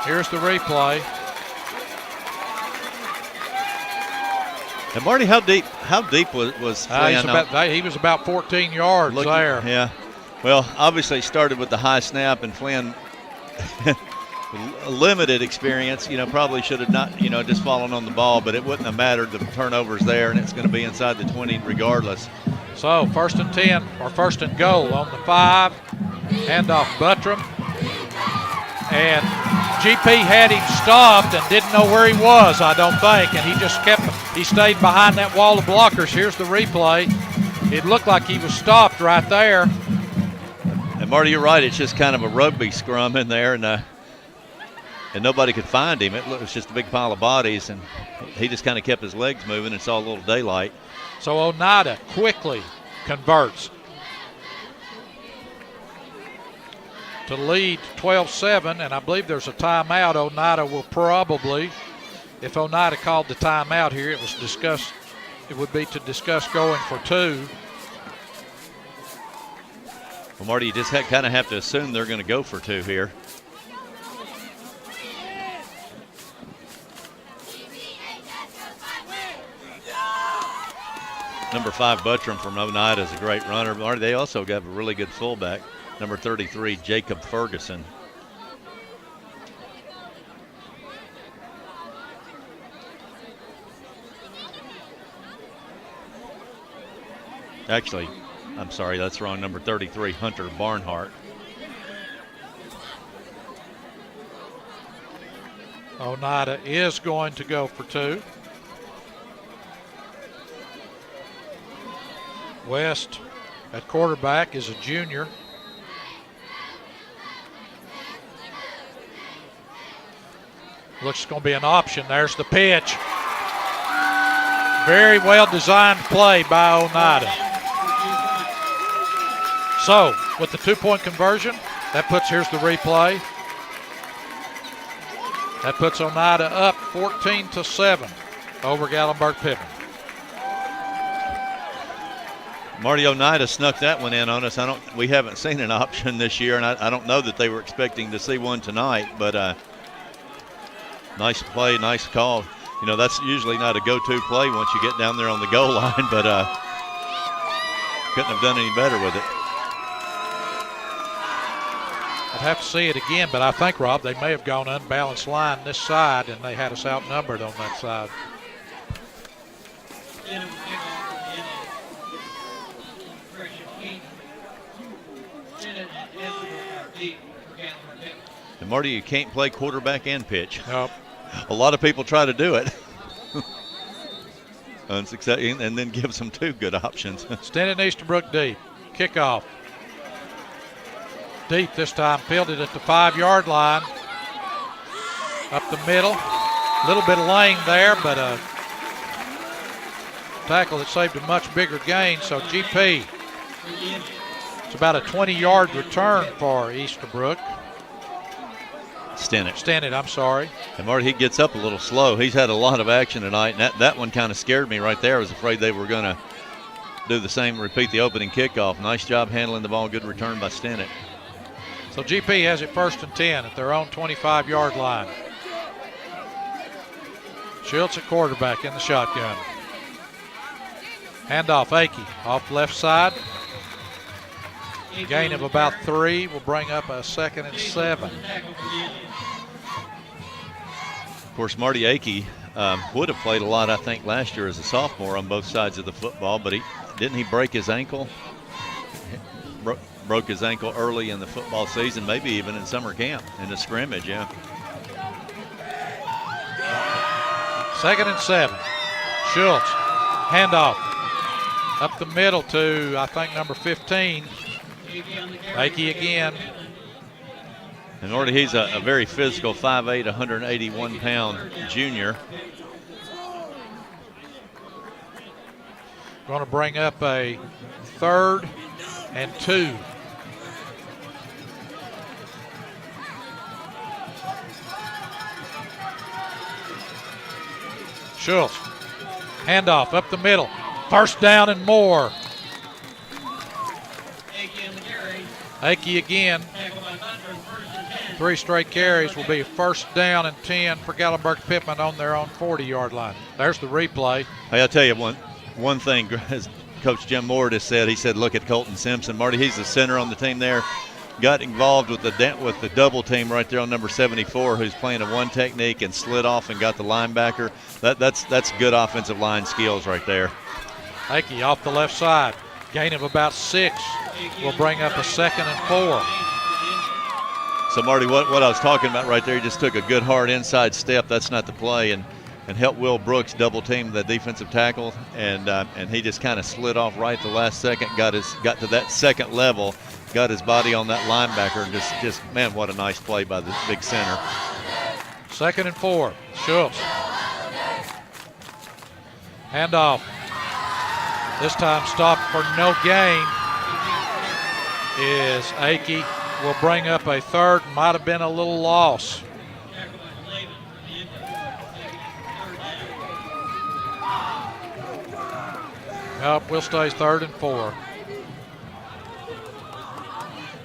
Speaker 2: Here's the replay.
Speaker 3: And Marty, how deep was Flynn?
Speaker 2: He was about 14 yards there.
Speaker 3: Yeah. Well, obviously he started with the high snap, and Flynn, limited experience, probably should have not, just fallen on the ball, but it wouldn't have mattered. The turnover's there, and it's going to be inside the 20 regardless.
Speaker 2: So 1st and 10, or 1st and goal on the 5. Handoff Buttram. And GP had him stopped and didn't know where he was, I don't think, and he stayed behind that wall of blockers. Here's the replay. It looked like he was stopped right there.
Speaker 3: And Marty, you're right. It's just kind of a rugby scrum in there, and nobody could find him. It was just a big pile of bodies, and he just kind of kept his legs moving and saw a little daylight.
Speaker 2: So Oneida quickly converts to lead 12-7, and I believe there's a timeout. Oneida will probably, if Oneida called the timeout here, it would be to discuss going for 2.
Speaker 3: Well, Marty, you just kind of have to assume they're going to go for 2 here. Number 5, Buttram from Oneida is a great runner. Marty, they also got a really good fullback. Number 33, Jacob Ferguson. Actually, I'm sorry, that's wrong. Number 33, Hunter Barnhart.
Speaker 2: Oneida is going to go for 2. West at quarterback is a junior. Looks going to be an option. There's the pitch. Very well designed play by Oneida. So with the 2-point conversion, here's the replay. That puts Oneida up 14-7 over Gatlinburg-Pittman.
Speaker 3: Marty, Oneida snuck that one in on us. We haven't seen an option this year, and I don't know that they were expecting to see one tonight, but nice play, nice call. You know, that's usually not a go-to play once you get down there on the goal line, but couldn't have done any better with it.
Speaker 2: I'd have to see it again, but I think, Rob, they may have gone unbalanced line this side, and they had us outnumbered on that side.
Speaker 3: And Marty, you can't play quarterback and pitch.
Speaker 2: Nope.
Speaker 3: A lot of people try to do it. Unsuccessful, and then gives them 2 good options.
Speaker 2: Stenton Easterbrook deep. Kickoff. Deep this time, fielded at the 5-yard line. Up the middle. A little bit of lane there, but a tackle that saved a much bigger gain. So GP, it's about a 20-yard return for Easterbrook. Stenton, I'm sorry.
Speaker 3: And Marty, he gets up a little slow. He's had a lot of action tonight, and that one kind of scared me right there. I was afraid they were going to do the same, repeat the opening kickoff. Nice job handling the ball. Good return by Stenton.
Speaker 2: So GP has it 1st and 10 at their own 25-yard line. Schultz at quarterback in the shotgun. Handoff, Akey off left side. Gain of about 3 will bring up a 2nd and 7.
Speaker 3: Of course, Marty Akey would have played a lot, I think, last year as a sophomore on both sides of the football, but didn't he break his ankle? Broke his ankle early in the football season, maybe even in summer camp in the scrimmage, yeah.
Speaker 2: 2nd and 7. Schultz, handoff. Up the middle to, I think, number 15. Akey again.
Speaker 3: And Marty, he's a very physical 5'8", 181-pound junior.
Speaker 2: Going to bring up a 3rd and 2. Schultz, handoff up the middle. 1st down and more. Akey again. 3 straight carries will be 1st down and 10 for Gatlinburg-Pittman on their own 40-yard line. There's the replay.
Speaker 3: Hey, I'll tell you one thing, as Coach Jim Moore just said, he said, look at Colton Simpson. Marty, he's the center on the team there. Got involved with the double team right there on number 74, who's playing a 1 technique and slid off and got the linebacker. That's good offensive line skills right there.
Speaker 2: Akey off the left side. Gain of about 6 will bring up a 2nd and 4.
Speaker 3: So, Marty, what I was talking about right there, he just took a good hard inside step. That's not the play. And and helped Will Brooks double team the defensive tackle, and he just kind of slid off right at the last second, got to that second level, got his body on that linebacker, and just man, what a nice play by the big center.
Speaker 2: 2nd and 4. Schultz. Handoff. This time stopped for no gain is Akey. Will bring up a 3rd. Might have been a little loss. Nope, we'll stay 3rd and 4.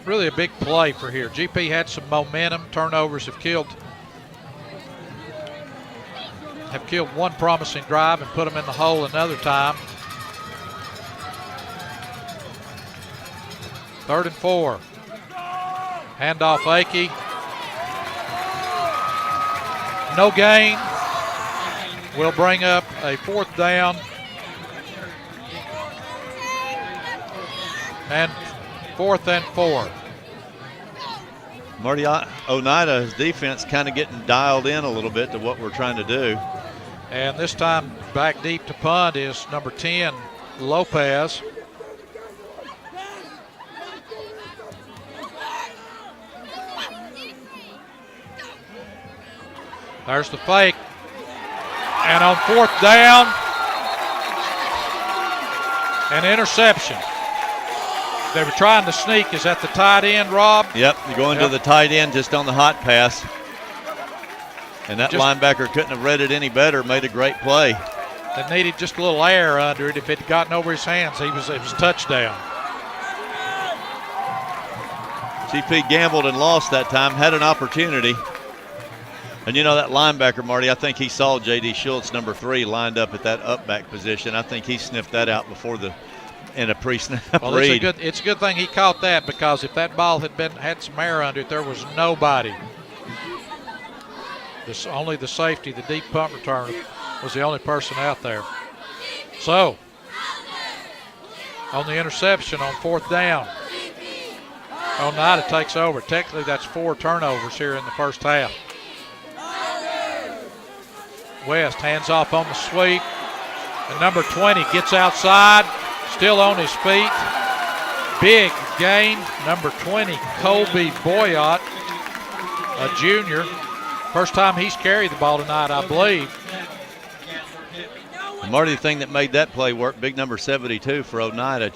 Speaker 2: Really a big play for here. GP had some momentum. Turnovers have killed one promising drive and put them in the hole another time. 3rd and 4. Handoff Akey. No gain. We'll bring up a 4th down. And 4th and 4.
Speaker 3: Marty, Oneida's defense kind of getting dialed in a little bit to what we're trying to do.
Speaker 2: And this time back deep to punt is number 10, Lopez. There's the fake. And on 4th down, an interception. They were trying to sneak. Is that the tight end, Rob?
Speaker 3: Yep, you're going to the tight end just on the hot pass. And that linebacker couldn't have read it any better, made a great play.
Speaker 2: It needed just a little air under it. If it had gotten over his hands, it was touchdown.
Speaker 3: GP gambled and lost that time, had an opportunity. And you know that linebacker, Marty, I think he saw J.D. Schultz, number 3, lined up at that up back position. I think he sniffed that out before in a pre-snap read.
Speaker 2: It's a good thing he caught that, because if that ball had some air under it, there was nobody. Only the safety, the deep punt returner, was the only person out there. So, on the interception on 4th down, Oneida takes over. Technically, that's 4 turnovers here in the first half. West hands off on the sweep. And number 20 gets outside, still on his feet. Big gain, number 20, Colby Boyott, a junior. First time he's carried the ball tonight, I believe.
Speaker 3: And Marty, the thing that made that play work, big number 72 for Oneida,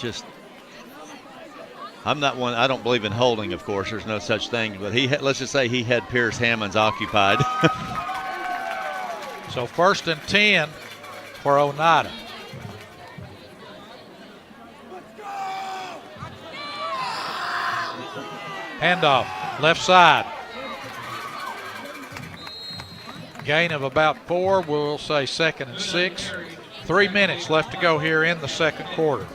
Speaker 3: I'm not one, I don't believe in holding, of course, there's no such thing, but let's just say he had Pierce Hammonds occupied.
Speaker 2: So 1st and 10 for Oneida. Handoff, left side. Gain of about 4, we'll say 2nd and 6. 3 minutes left to go here in the 2nd quarter.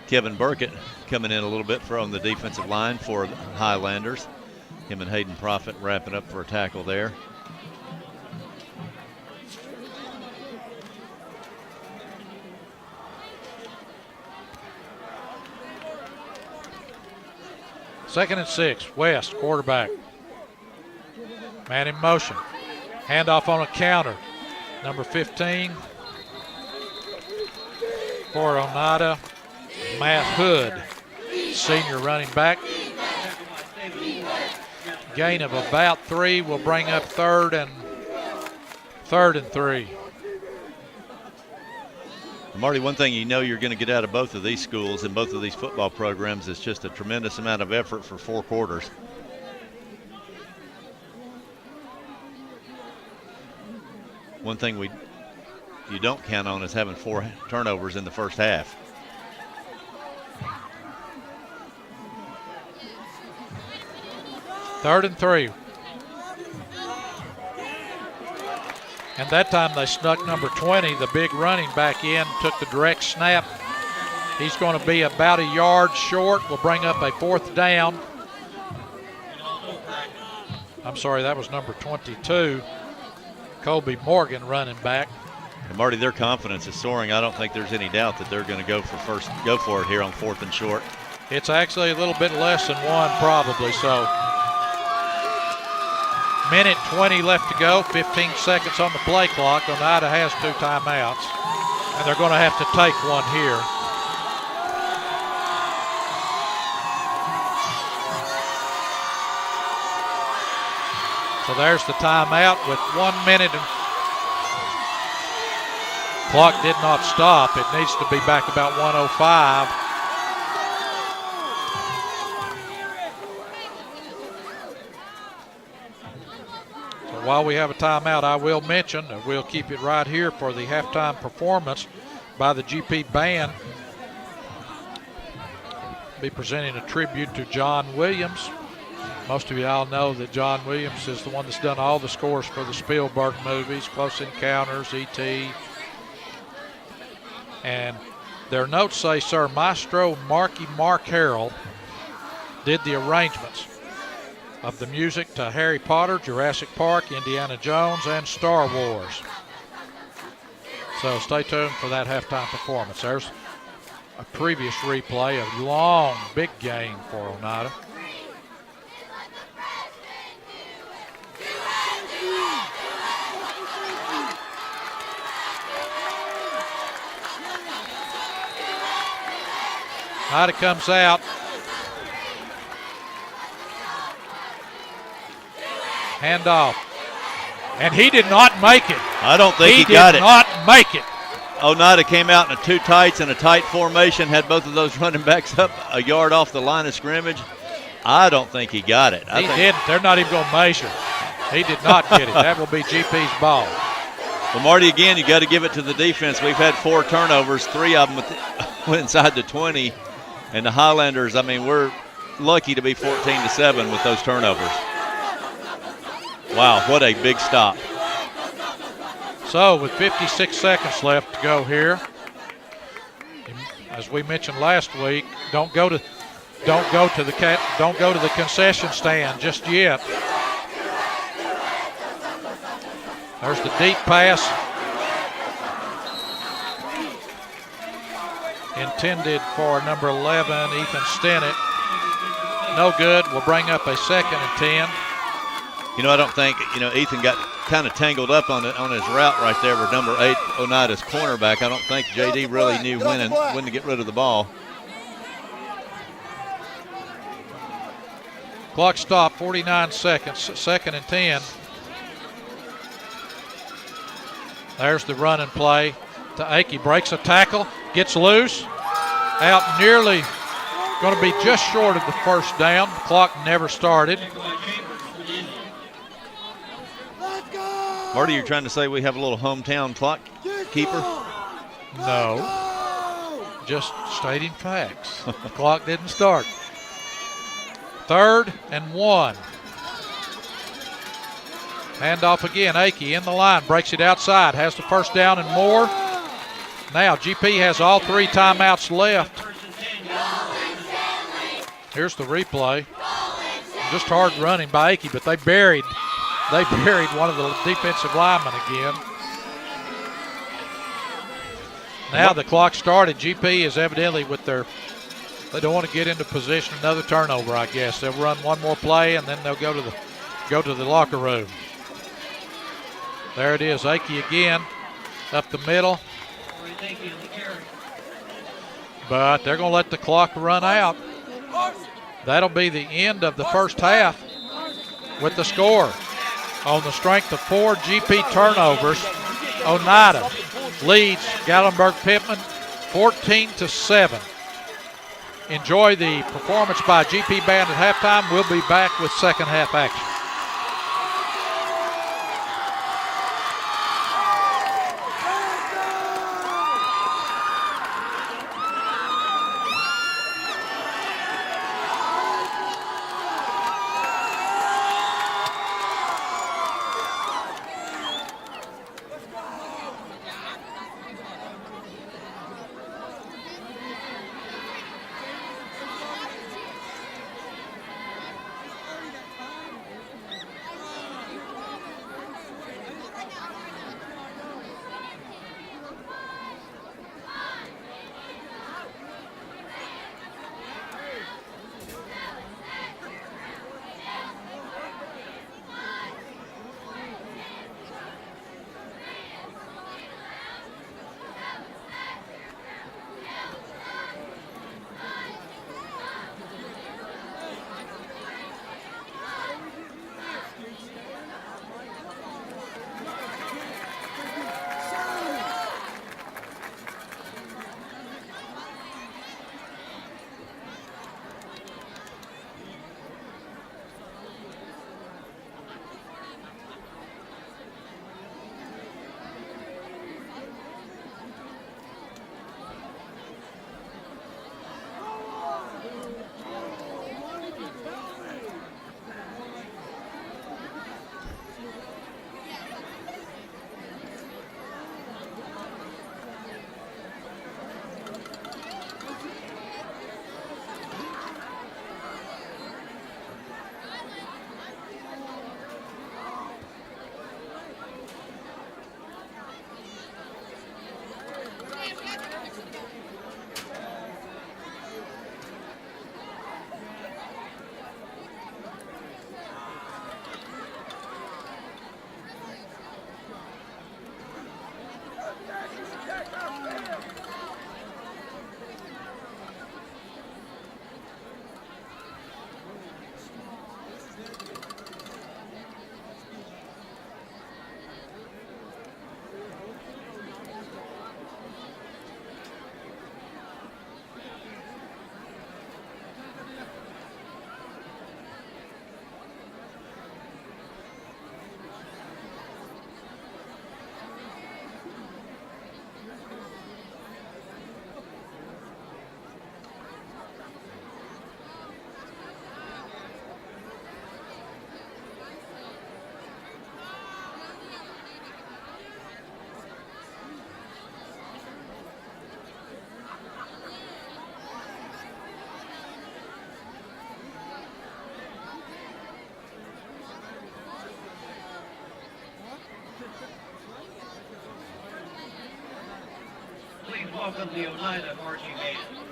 Speaker 3: Kevin Burkett coming in a little bit from the defensive line for the Highlanders. Him and Hayden Profit wrapping up for a tackle there.
Speaker 2: Second and 6, West, quarterback. Man in motion. Handoff on a counter. Number 15 for Oneida, Matt Hood, senior running back. Gain of about 3 will bring up 3rd and 3.
Speaker 3: Marty, one thing you know you're going to get out of both of these schools and both of these football programs is just a tremendous amount of effort for 4 quarters. One thing you don't count on is having 4 turnovers in the first half.
Speaker 2: Third and 3. And that time they snuck number 20, the big running back, in, took the direct snap. He's going to be about a yard short. Will bring up a 4th down. I'm sorry, that was number 22, Colby Morgan, running back.
Speaker 3: And Marty, their confidence is soaring. I don't think there's any doubt that they're going to go for it here on 4th and short.
Speaker 2: It's actually a little bit less than 1 probably, so. Minute 20 left to go, 15 seconds on the play clock. Oneida has 2 timeouts, and they're going to have to take one here. So there's the timeout with 1 minute. Clock did not stop. It needs to be back about 1:05. So while we have a timeout, I will mention that we'll keep it right here for the halftime performance by the GP band. Be presenting a tribute to John Williams. Most of y'all know that John Williams is the one that's done all the scores for the Spielberg movies, Close Encounters, E.T. And their notes say, Sir Maestro Mark Harrell did the arrangements of the music to Harry Potter, Jurassic Park, Indiana Jones, and Star Wars. So stay tuned for that halftime performance. There's a previous replay, a long, big game for Oneida. Oneida comes out. Handoff. And he did not make it.
Speaker 3: I don't think he got it.
Speaker 2: He did not make it.
Speaker 3: Oneida came out in a 2 tights and a tight formation, had both of those running backs up a yard off the line of scrimmage. I don't think he got it.
Speaker 2: He didn't. They're not even going to measure. He did not get it. That will be GP's ball.
Speaker 3: Well, Marty, again, you got to give it to the defense. We've had 4 turnovers, 3 of them went inside the 20. And the Highlanders, I mean, we're lucky to be 14-7 with those turnovers. Wow, what a big stop.
Speaker 2: So with 56 seconds left to go here, as we mentioned last week, don't go to the concession stand just yet. There's the deep pass intended for number 11, Ethan Stennett. No good. We'll bring up a 2nd and 10.
Speaker 3: You know, I don't think, Ethan got kind of tangled up on his route right there with number 8, Oneida's cornerback. I don't think JD really knew when to get rid of the ball.
Speaker 2: Clock stopped, 49 seconds, 2nd and 10. There's the run and play to Akey. Breaks a tackle, gets loose, out nearly, going to be just short of the first down. Clock never started.
Speaker 3: Marty, you're trying to say we have a little hometown clock keeper?
Speaker 2: No, just stating facts. The clock didn't start. 3rd and 1. Handoff again, Akey in the line, breaks it outside, has the first down and more. Now GP has all 3 timeouts left. Here's the replay. Just hard running by Akey, but they buried one of the defensive linemen again. Now the clock started. GP is evidently they don't want to get into position. Another turnover, I guess. They'll run one more play and then they'll go to the locker room. There it is, Akey again, up the middle. But they're going to let the clock run out. That'll be the end of the first half with the score. On the strength of 4 GP turnovers, Oneida leads Gatlinburg-Pittman 14-7. Enjoy the performance by GP Band at halftime. We'll be back with second half action.
Speaker 1: welcome the Oneida Marching Band.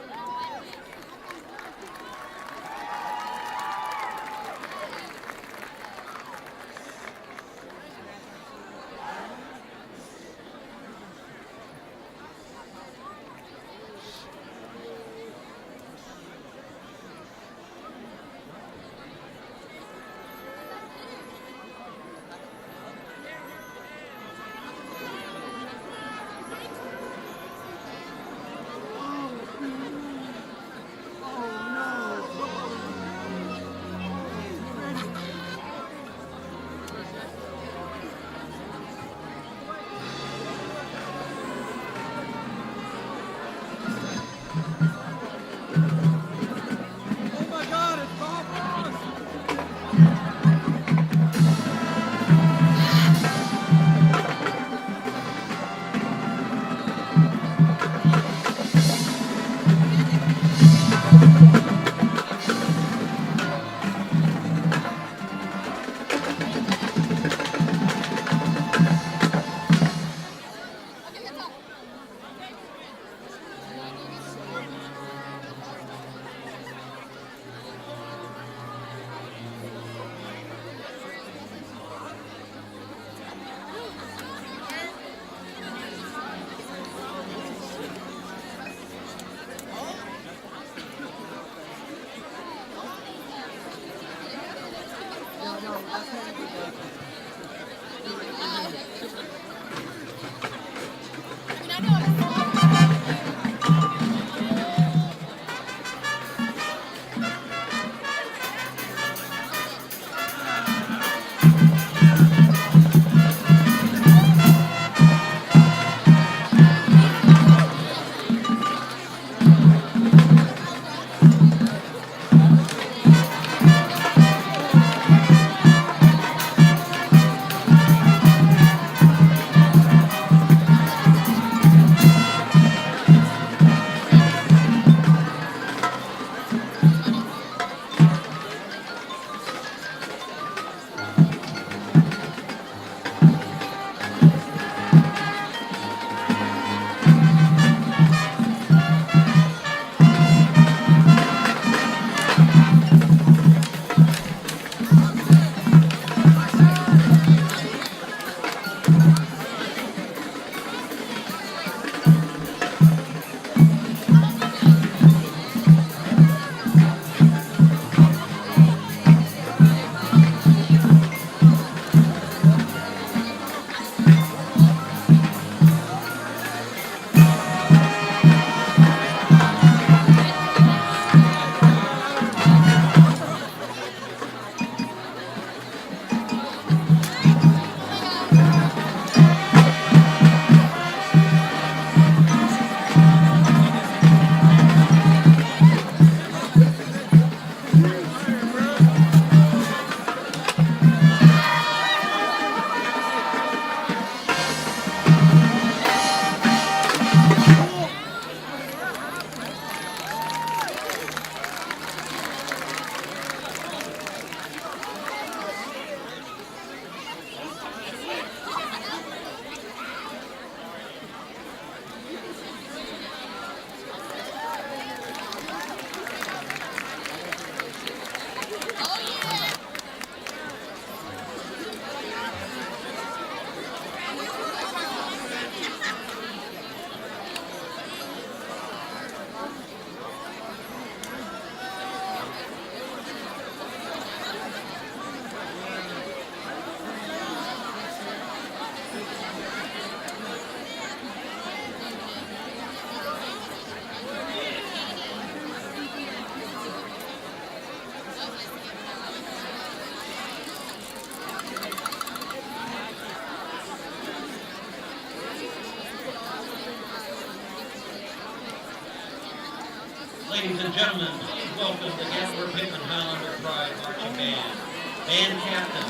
Speaker 1: Ladies and gentlemen, please welcome the Gatlinburg Pittman Highlander Pride Marching Band. Band Captain,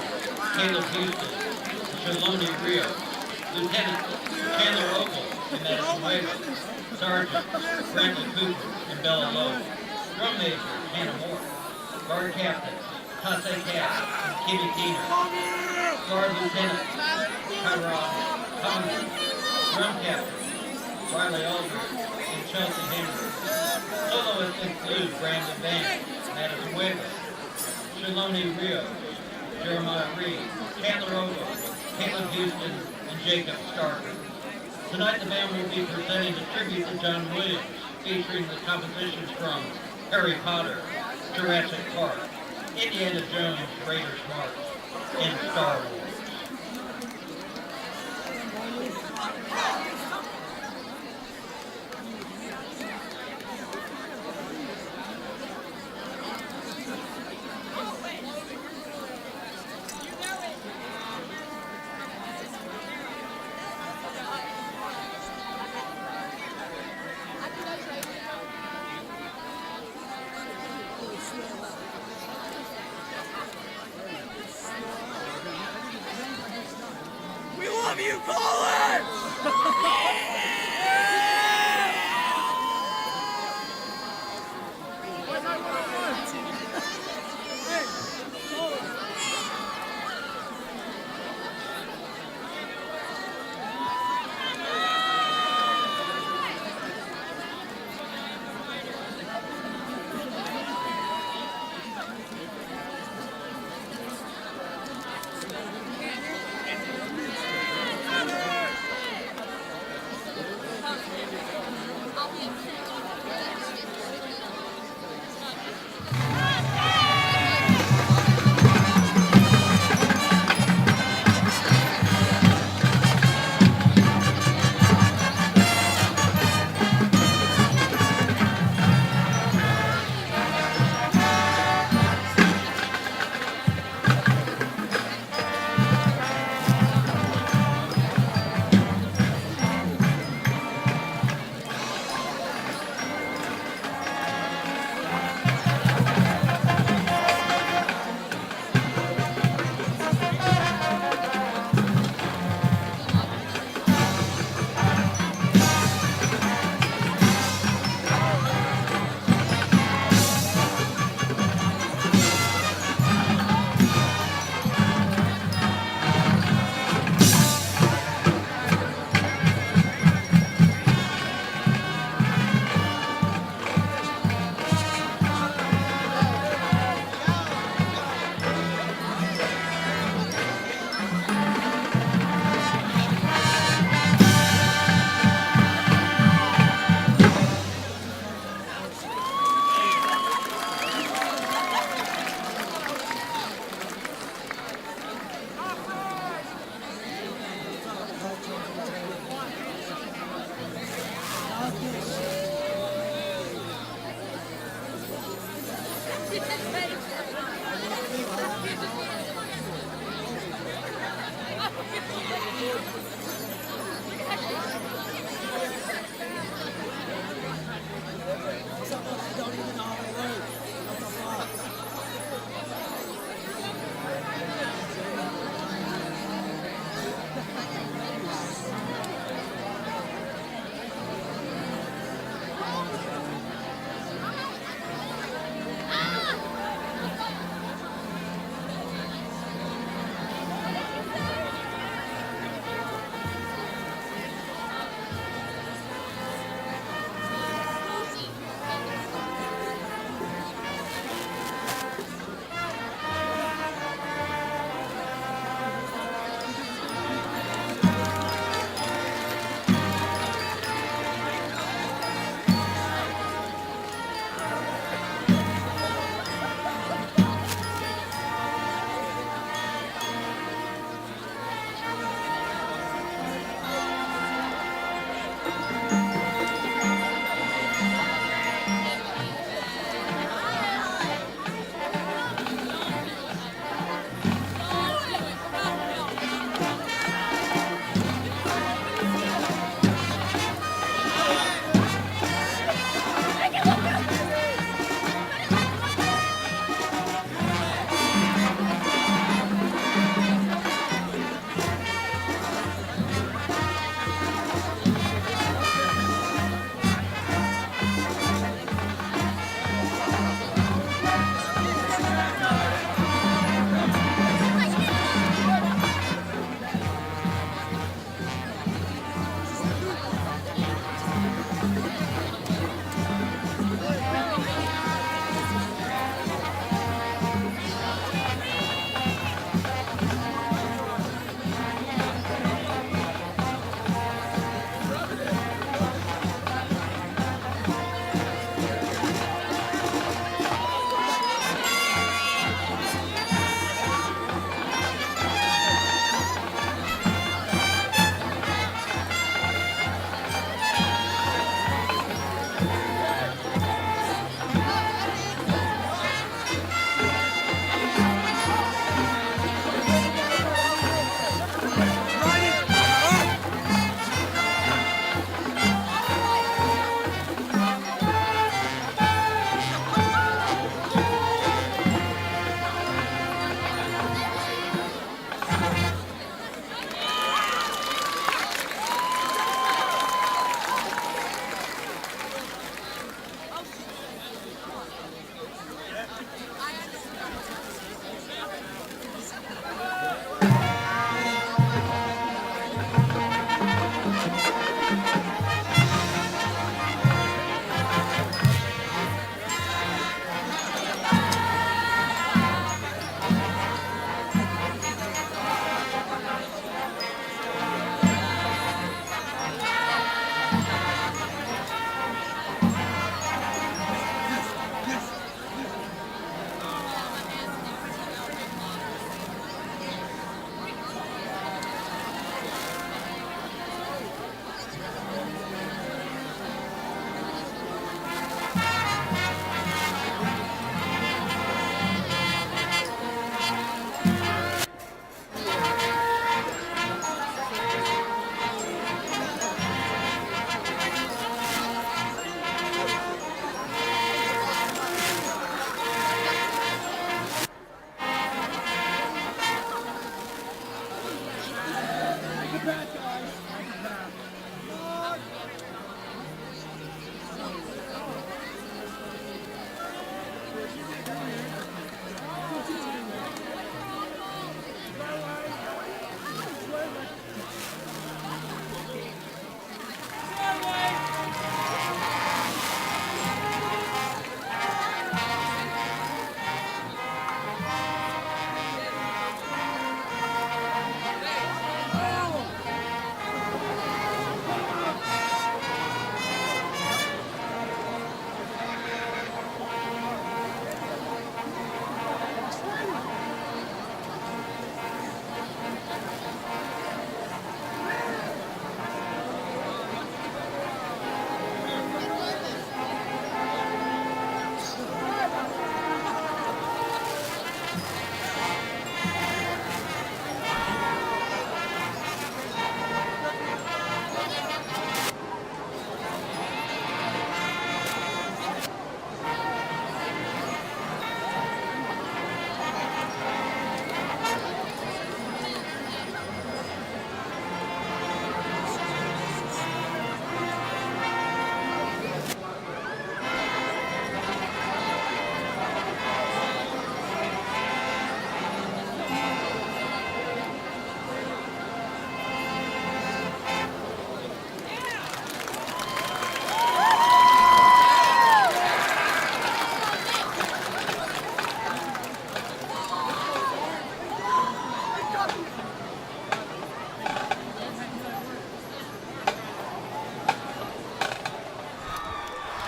Speaker 1: Caleb Houston, Shaloni Rio, Lieutenant Chandler Opal and Madison Weber, Sergeant Brandon Cooper and Bella Lowe, Drum Major Hannah Moore, Guard Captains Tasse Cass and Kimmy Keener, Guard Lieutenant Tyrone Conley, Drum Captain Riley Aldridge, and Chelsea Henry. Soloists include Brandon Vance, Madison Weber, Shaloni Rios, Jeremiah Reed, Chandler Ogle, Caleb Houston, and Jacob Starker. Tonight the band will be presenting a tribute to John Williams, featuring the compositions from Harry Potter, Jurassic Park, Indiana Jones, Raiders March, and Star Wars.
Speaker 4: We love you, Colin!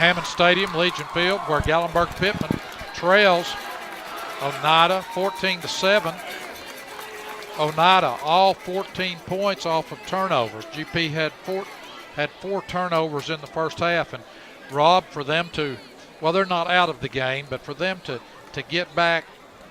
Speaker 2: Hammond Stadium, Legion Field, where Gatlinburg Pittman trails Oneida 14-7. Oneida all 14 points off of turnovers. GP had four turnovers in the first half, and Rob, for them to, well, they're not out of the game, but for them to get back,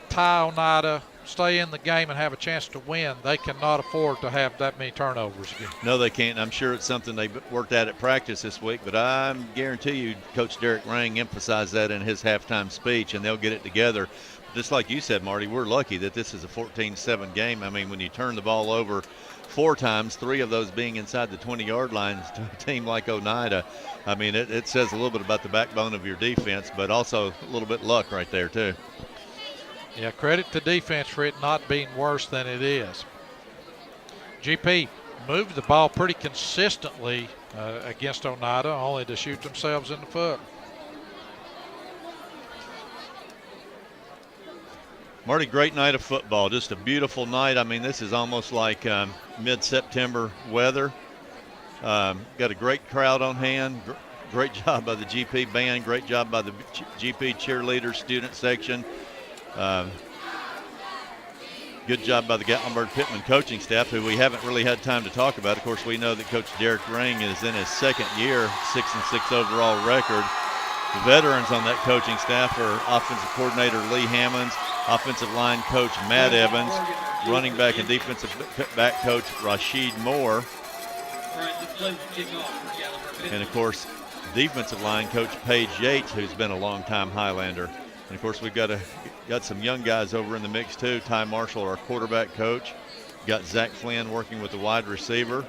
Speaker 2: tie Oneida, stay in the game, and have a chance to win, they cannot afford to have that many turnovers again.
Speaker 3: No, they can't. I'm sure it's something they worked at practice this week, but I guarantee you Coach Derek Rang emphasized that in his halftime speech, and they'll get it together. Just like you said, Marty, we're lucky that this is a 14-7 game. I mean, when you turn the ball over 4 times, 3 of those being inside the 20-yard line to a team like Oneida, I mean, it says a little bit about the backbone of your defense, but also a little bit luck right there, too.
Speaker 2: Yeah, credit to defense for it not being worse than it is. GP moved the ball pretty consistently against Oneida, only to shoot themselves in the foot.
Speaker 3: Marty, great night of football. Just a beautiful night. I mean, this is almost like mid-September weather. Got a great crowd on hand. Great job by the GP band. Great job by the GP cheerleaders student section. Good job by the Gatlinburg Pittman coaching staff, who we haven't really had time to talk about. Of course, we know that Coach Derek Ring is in his second year, 6-6 overall record. The veterans on that coaching staff are offensive coordinator Lee Hammonds, offensive line coach Matt Evans, running back and defensive back coach Rashid Moore, and of course defensive line coach Paige Yates, who's been a long-time Highlander. And of course we've got some young guys over in the mix too. Ty Marshall, our quarterback coach. Got Zach Flynn working with the wide receiver.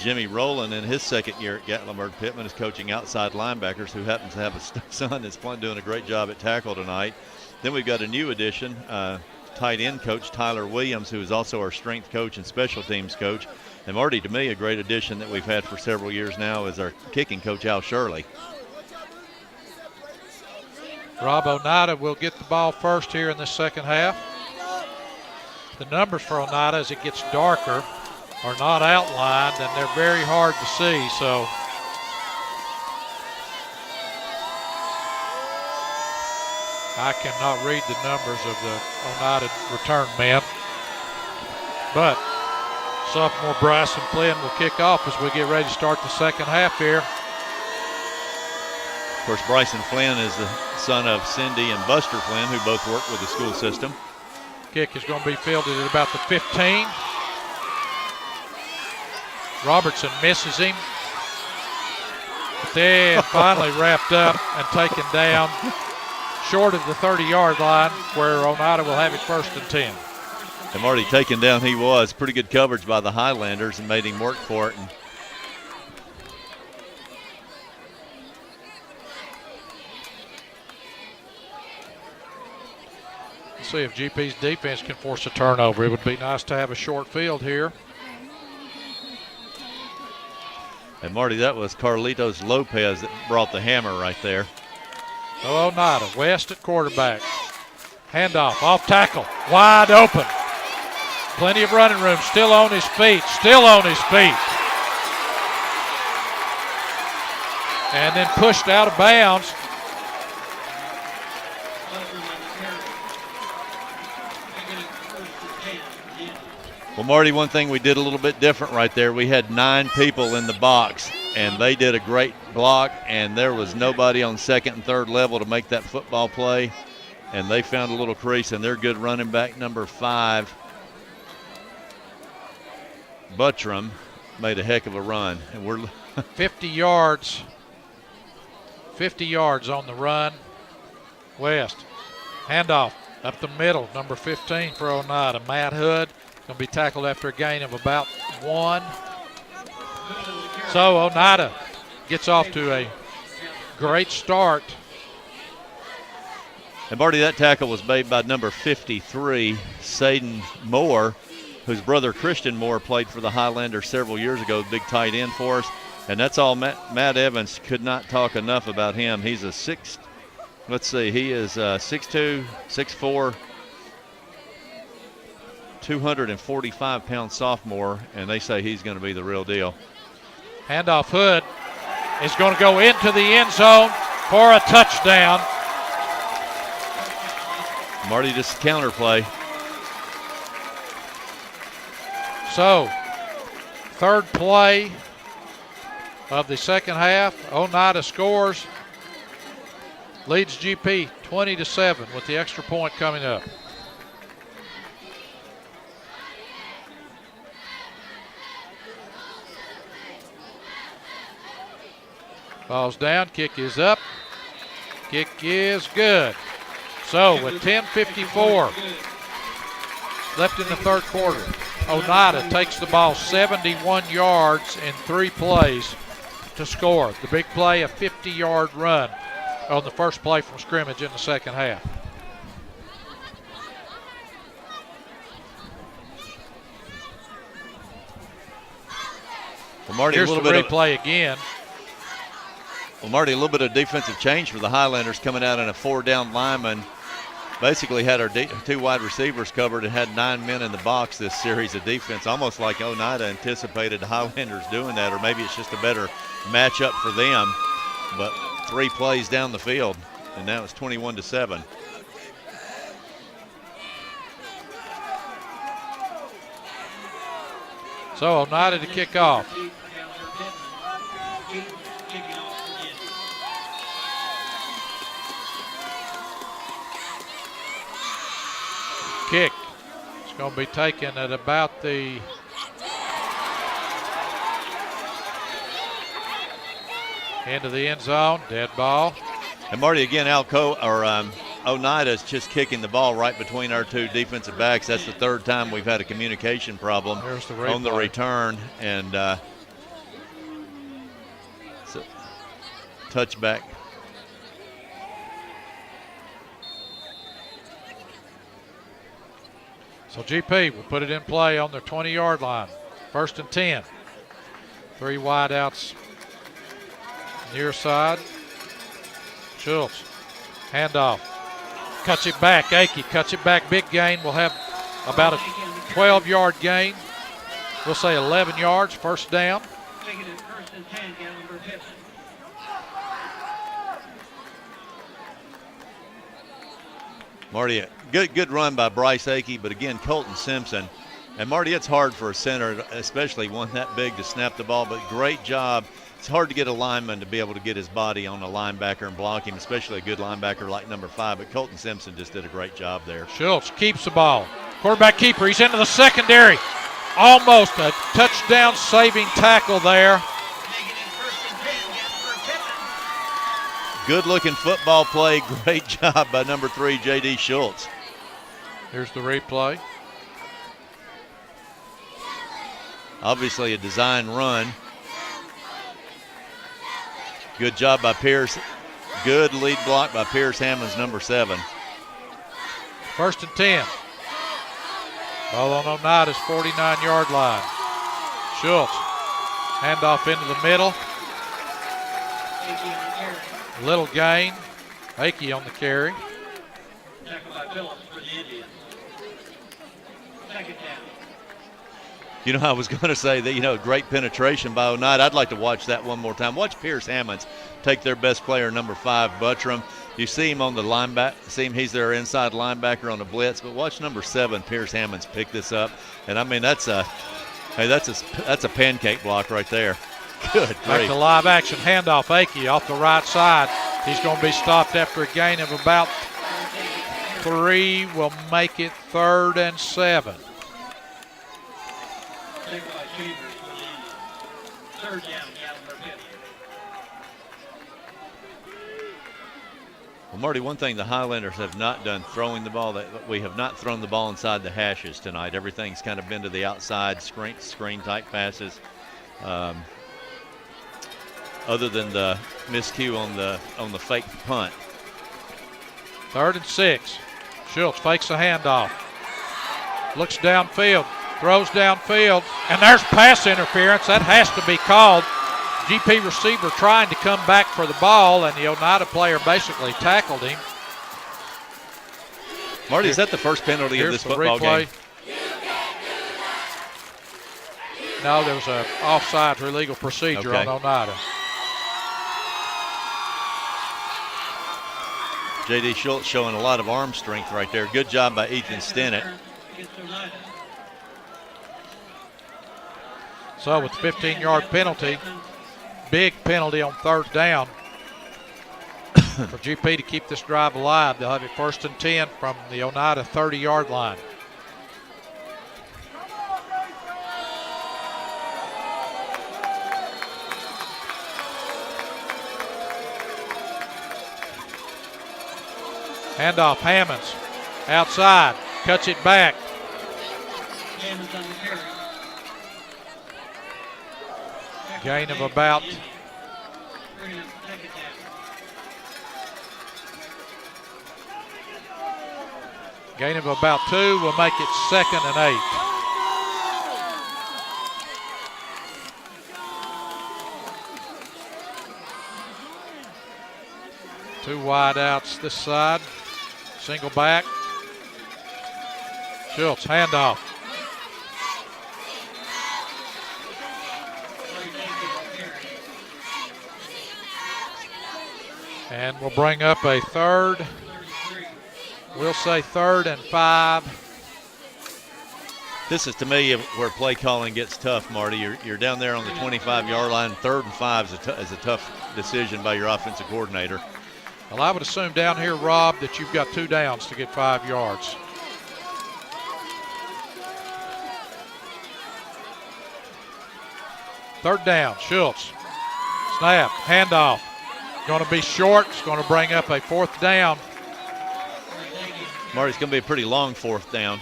Speaker 3: Jimmy Rowland, in his second year at Gatlinburg Pittman, is coaching outside linebackers, who happens to have a son that's doing a great job at tackle tonight. Then we've got a new addition, tight end coach Tyler Williams, who is also our strength coach and special teams coach. And Marty, to me, a great addition that we've had for several years now is our kicking coach Al Shirley.
Speaker 2: Rob, Oneida will get the ball first here in the second half. The numbers for Oneida, as it gets darker, are not outlined, and they're very hard to see. So I cannot read the numbers of the Oneida return men. But sophomore Bryson Flynn will kick off as we get ready to start the second half here.
Speaker 3: Of course, Bryson Flynn is the son of Cindy and Buster Flynn, who both work with the school system.
Speaker 2: Kick is going to be fielded at about the 15. Robertson misses him. But then finally wrapped up and taken down short of the 30-yard line, where Oneida will have it first and 10.
Speaker 3: And Marty, taken down he was. Pretty good coverage by the Highlanders and made him work for it. And
Speaker 2: let's see if GP's defense can force a turnover. It would be nice to have a short field here.
Speaker 3: And Marty, that was Carlitos Lopez that brought the hammer right there.
Speaker 2: Oh, Oneida, West at quarterback. Handoff, off tackle, wide open. Plenty of running room, still on his feet. And then pushed out of bounds.
Speaker 3: Well, Marty, one thing we did a little bit different right there, we had 9 people in the box, and they did a great block, and there was nobody on second and third level to make that football play, and they found a little crease, and their good running back, number 5, Buttram, made a heck of a run. And we're
Speaker 2: 50 yards on the run. West, handoff up the middle, number 15 for Oneida, Matt Hood. Going to be tackled after a gain of about 1. So Oneida gets off to a great start.
Speaker 3: And Marty, that tackle was made by number 53, Saden Moore, whose brother Christian Moore played for the Highlanders several years ago, big tight end for us. And that's all Matt Evans could not talk enough about him. He's a he is 6'2", 6'4", 245-pound sophomore, and they say he's going to be the real deal.
Speaker 2: Handoff Hood, is going to go into the end zone for a touchdown.
Speaker 3: Marty, just counter play.
Speaker 2: So, third play of the second half. Oneida scores, leads GP 20-7 with the extra point coming up. Ball's down, kick is up, kick is good. So with 10:54 left in the third quarter, Oneida takes the ball 71 yards in 3 plays to score. The big play, a 50-yard run on the first play from scrimmage in the second half.
Speaker 3: Well, Marty,
Speaker 2: here's
Speaker 3: a
Speaker 2: the
Speaker 3: little bit
Speaker 2: replay again.
Speaker 3: Well, Marty, a little bit of defensive change for the Highlanders coming out in a 4-down lineman. Basically had our 2 wide receivers covered and had 9 men in the box this series of defense, almost like Oneida anticipated the Highlanders doing that, or maybe it's just a better matchup for them. But 3 plays down the field, and now it's 21-7.
Speaker 2: So Oneida to kick off. Kick. It's going to be taken at about the end of the end zone. Dead ball.
Speaker 3: And Marty, again, Oneida is just kicking the ball right between our 2 defensive backs. That's the 3rd time we've had a communication problem on the return. And so, touchback.
Speaker 2: So GP will put it in play on their 20-yard line. 1st and 10. 3 wideouts near side. Schultz, handoff. Cuts it back. Akey cuts it back. Big gain. We'll have about a 12-yard gain. We'll say 11 yards. 1st down.
Speaker 3: Marty, good run by Bryce Akey, but again, Colton Simpson. And Marty, it's hard for a center, especially one that big, to snap the ball, but great job. It's hard to get a lineman to be able to get his body on a linebacker and block him, especially a good linebacker like number 5, but Colton Simpson just did a great job there.
Speaker 2: Schultz keeps the ball. Quarterback keeper, he's into the secondary. Almost a touchdown saving tackle there.
Speaker 3: Good looking football play. Great job by number 3, J.D. Schultz.
Speaker 2: Here's the replay.
Speaker 3: Obviously a design run. Good job by Pierce. Good lead block by Pierce Hammonds, number 7.
Speaker 2: 1st and 10. Ball on Oneida's 49-yard line. Schultz, handoff into the middle. Little gain. Akey on the carry.
Speaker 1: Tackle by Phillips for the Indians. 2nd down.
Speaker 3: You know, I was going to say that, great penetration by Oneida. I'd like to watch that one more time. Watch Pierce Hammonds take their best player, number 5, Buttram. You see him on the linebacker. See him, he's their inside linebacker on the blitz. But watch number 7, Pierce Hammonds, pick this up. And I mean, that's a pancake block right there. Good grief.
Speaker 2: Back to live action handoff. Akey off the right side. He's going to be stopped after a gain of about 3. Will make it 3rd and 7.
Speaker 1: Taken by Chambers for the Indians. 3rd down, Gatlinburg Pitt.
Speaker 3: Well, Marty, one thing the Highlanders have not done, throwing the ball, we have not thrown the ball inside the hashes tonight. Everything's kind of been to the outside, screen type passes. Other than the miscue on the fake punt.
Speaker 2: 3rd and 6. Schultz fakes a handoff. Looks downfield. Throws downfield. And there's pass interference. That has to be called. GP receiver trying to come back for the ball, and the Oneida player basically tackled him.
Speaker 3: Marty, is that the first penalty of this football game?
Speaker 2: No, there was an offsides or illegal procedure on Oneida.
Speaker 3: J.D. Schultz showing a lot of arm strength right there. Good job by Ethan Stinnett.
Speaker 2: So with the 15-yard penalty, big penalty on 3rd down for GP to keep this drive alive. They'll have it 1st and 10 from the Oneida 30-yard line. Handoff, Hammonds, outside, cuts it back. Gain of about two will make it 2nd and 8. Two wide outs this side. Single back. Schultz, handoff. And we'll bring up a 3rd. We'll say 3rd and 5.
Speaker 3: This is, to me, where play calling gets tough, Marty. You're down there on the 25-yard line. 3rd and 5 is a tough decision by your offensive coordinator.
Speaker 2: Well, I would assume down here, Rob, that you've got 2 downs to get 5 yards. Third down, Schultz. Snap, handoff. Going to be short. It's going to bring up a 4th down.
Speaker 3: Marty, it's going to be a pretty long 4th down.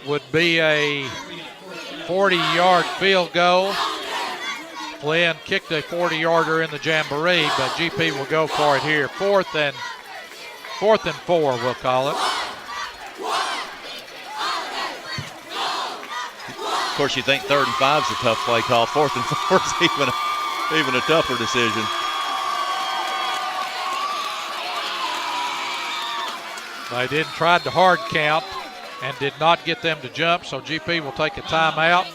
Speaker 2: Would be a 40-yard field goal. Flynn kicked a 40-yarder in the Jamboree, but GP will go for it here. 4th and 4, we'll call it.
Speaker 3: Of course, you think 3rd and 5 is a tough play call. 4th and 4 is even a tougher decision.
Speaker 2: They didn't try to hard count and did not get them to jump, so GP will take a timeout.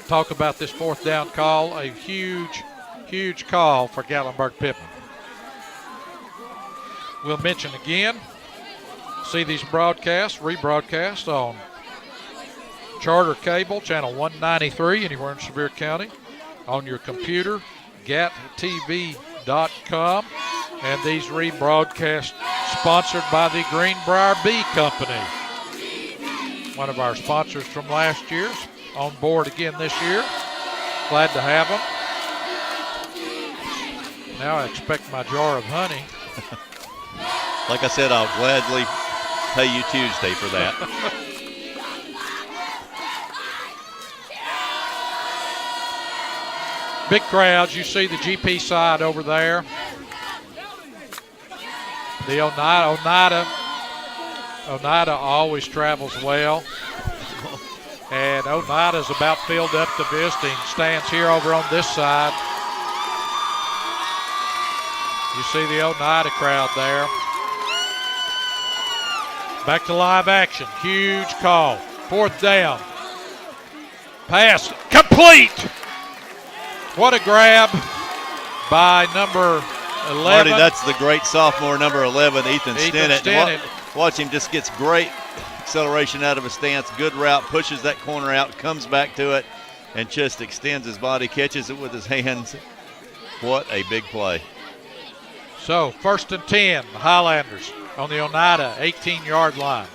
Speaker 2: Talk about this 4th down call, a huge, huge call for Gatlinburg-Pittman. We'll mention again, see these broadcasts, rebroadcast on Charter Cable, channel 193, anywhere in Sevier County, on your computer, gattv.com, and these rebroadcasts sponsored by the Greenbrier Bee Company, one of our sponsors from last year's. On board again this year. Glad to have them. Now I expect my jar of honey.
Speaker 3: Like I said, I'll gladly pay you Tuesday for that.
Speaker 2: Big crowds. You see the GP side over there. The Oneida always travels well. And Oneida's about filled up to visiting. Stands here over on this side. You see the Oneida crowd there. Back to live action. Huge call. 4th down. Pass complete. What a grab by number 11.
Speaker 3: Marty, that's the great sophomore number 11, Ethan Stinnett. Watch him, just gets great acceleration out of a stance, good route, pushes that corner out, comes back to it, and just extends his body, catches it with his hands. What a big play.
Speaker 2: So 1st and 10, the Highlanders on the Oneida 18-yard line.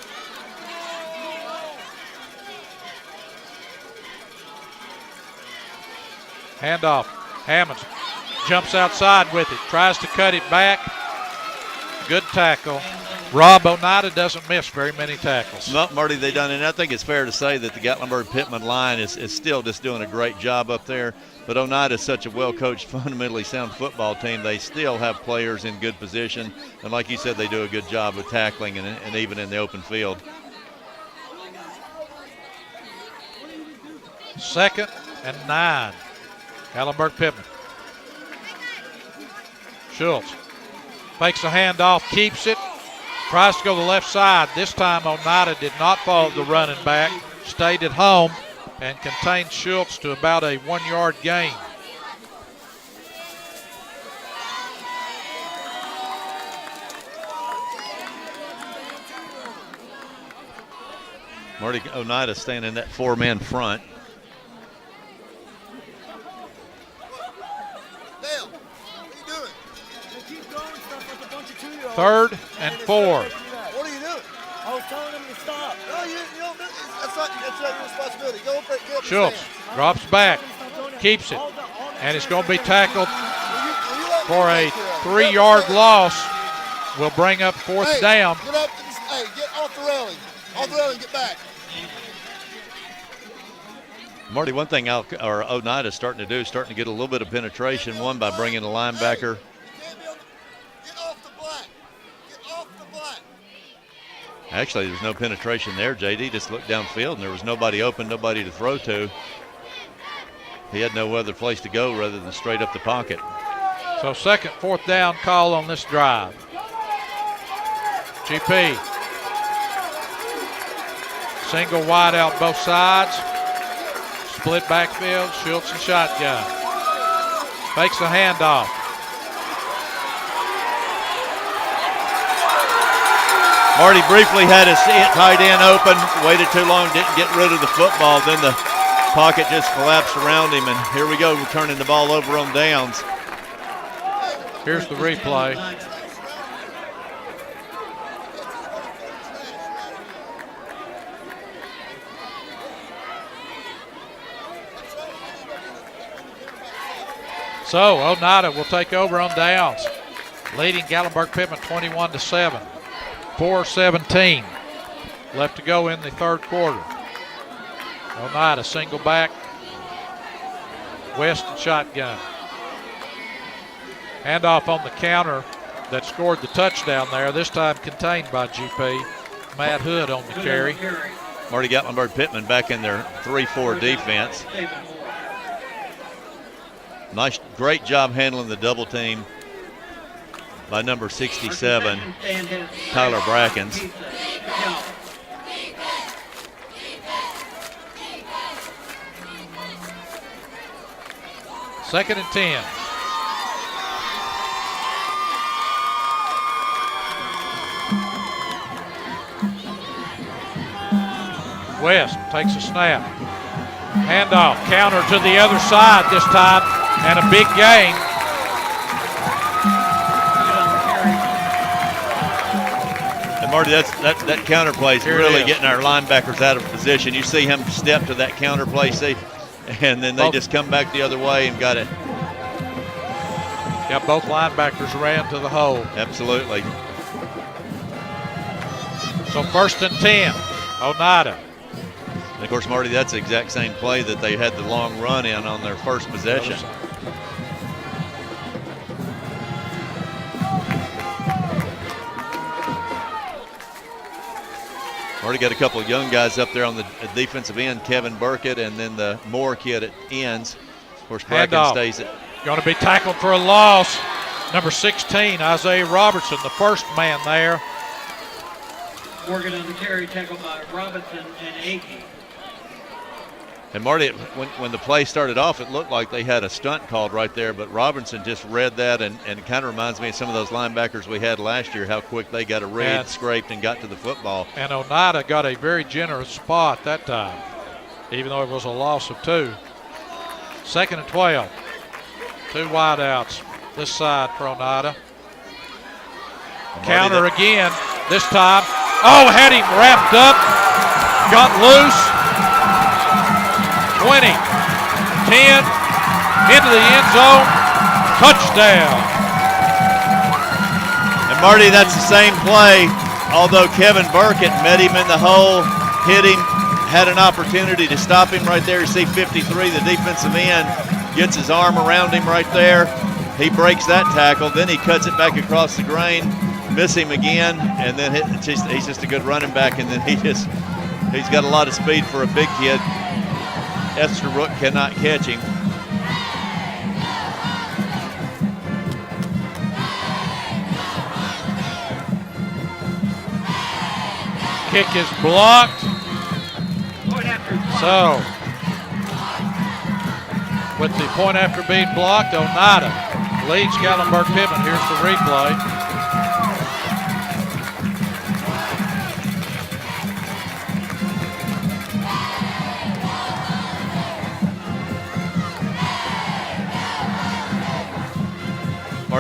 Speaker 2: Handoff, Hammonds jumps outside with it, tries to cut it back. Good tackle. Rob, Oneida doesn't miss very many tackles.
Speaker 3: No, Marty, they done, and I think it's fair to say that the Gatlinburg-Pittman line is still just doing a great job up there. But Oneida is such a well-coached, fundamentally sound football team. They still have players in good position. And like you said, they do a good job of tackling and even in the open field.
Speaker 2: 2nd and 9. Gatlinburg-Pittman. Schultz fakes a handoff, keeps it. Tries to go to the left side. This time Oneida did not follow the running back, stayed at home, and contained Schultz to about a 1-yard gain.
Speaker 3: Marty Oneida staying in that 4-man front.
Speaker 4: Dale, what are you doing? They keep throwing stuff like a bunch of 2-year-olds.
Speaker 2: 3rd and 4.
Speaker 4: What are you doing? I was telling them to stop. No, you don't do that's not your responsibility. Go up there, get up
Speaker 2: Schultz drops back, keeps it, and it's going to be tackled for a 3-yard loss. Will bring up 4th down.
Speaker 4: Get up, get off the railing. Off the railing, get back.
Speaker 3: Marty, one thing Oneida's starting to do is starting to get a little bit of penetration. One, by bringing a linebacker.
Speaker 4: Get off the black. Get off the black.
Speaker 3: Actually, there's no penetration there. JD just looked downfield, and there was nobody open, nobody to throw to. He had no other place to go rather than straight up the pocket.
Speaker 2: So 2nd, 4th down call on this drive. GP. Single wide out both sides. Split backfield, Schultz and shotgun. Fakes the handoff.
Speaker 3: Marty briefly had his tight end open, waited too long, didn't get rid of the football. Then the pocket just collapsed around him, and here we go, we're turning the ball over on downs.
Speaker 2: Here's the replay. So Oneida will take over on downs, leading Gatlinburg-Pittman 21-7. 4:17 left to go in the 3rd quarter. Oneida single back, West and shotgun. Handoff on the counter that scored the touchdown there, this time contained by GP. Matt Hood on the carry.
Speaker 3: Marty Gatlinburg-Pittman back in their 3-4 defense. Nice, great job handling the double team by number 67, Tyler Brackens.
Speaker 2: Second and 10. West takes a snap. Handoff, counter to the other side this time, and a big gain.
Speaker 3: And Marty, that counter play is really getting our linebackers out of position. You see him step to that counter play, and then they just come back the other way and got it.
Speaker 2: Yeah, both linebackers ran to the hole.
Speaker 3: Absolutely.
Speaker 2: So 1st and 10, Oneida.
Speaker 3: And of course, Marty, that's the exact same play that they had the long run in on their first possession. Already got a couple of young guys up there on the defensive end, Kevin Burkett, and then the Moore kid at ends. Of course, Bracken stays it.
Speaker 2: Going to be tackled for a loss. Number 16, Isaiah Robertson, the first man there.
Speaker 1: Morgan on the carry, tackled by Robinson and Akey.
Speaker 3: And Marty, when the play started off, it looked like they had a stunt called right there, but Robinson just read that, and it kind of reminds me of some of those linebackers we had last year, how quick they got a read, scraped, and got to the football.
Speaker 2: And Oneida got a very generous spot that time, even though it was a loss of 2. 2nd and 12. 2 wideouts this side for Oneida. Counter again, this time. Oh, had him wrapped up, got loose. 20, 10, into the end zone, touchdown.
Speaker 3: And Marty, that's the same play, although Kevin Burkett met him in the hole, hit him, had an opportunity to stop him right there. You see 53, the defensive end, gets his arm around him right there. He breaks that tackle, then he cuts it back across the grain, miss him again, and then he's just a good running back, and then he's got a lot of speed for a big kid. Estabrook cannot catch him.
Speaker 2: Kick is blocked. So, with the point after being blocked, Oneida leads Gatlinburg-Pittman. Here's the replay.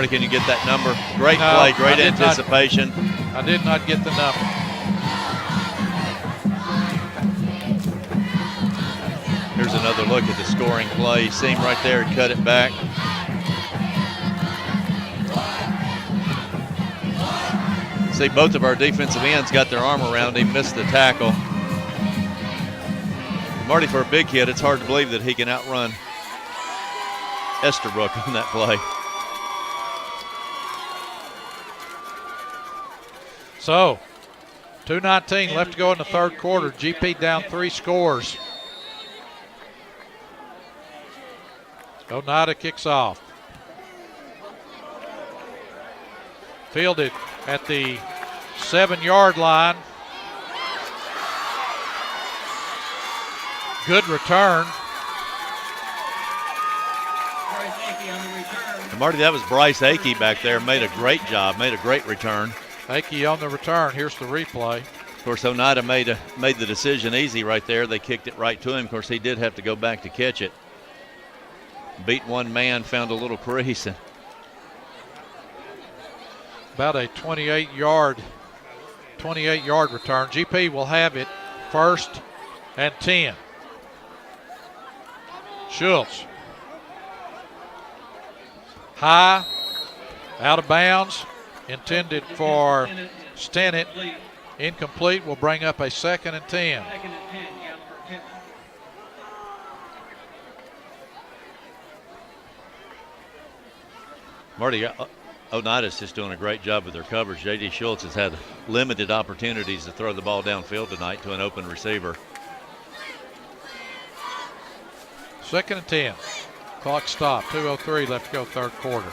Speaker 3: Marty, can you get that number? Great
Speaker 2: No,
Speaker 3: play, great
Speaker 2: I did
Speaker 3: anticipation.
Speaker 2: I did not get the number.
Speaker 3: Here's another look at the scoring play. You see him right there, cut it back. See, both of our defensive ends got their arm around him, missed the tackle. Marty, for a big kid, it's hard to believe that he can outrun Estabrook on that play.
Speaker 2: So, 2:19 left to go in the third quarter. GP down 3 scores. Oneida kicks off. Fielded at the 7-yard line. Good return.
Speaker 3: And Marty, that was Bryce Akey back there. Made a great job, made a great return.
Speaker 2: Akey on the return. Here's the replay.
Speaker 3: Of course, Oneida made the decision easy right there. They kicked it right to him. Of course, he did have to go back to catch it. Beat one man, found a little crease.
Speaker 2: About a 28-yard return. GP will have it 1st and 10. Schultz. High, out of bounds, intended for Stennett. Incomplete, will bring up a 2nd and 10.
Speaker 3: Marty, Oneida's just doing a great job with their coverage. J.D. Schultz has had limited opportunities to throw the ball downfield tonight to an open receiver.
Speaker 2: 2nd and 10. Clock stopped. 2:03 left to go, third quarter.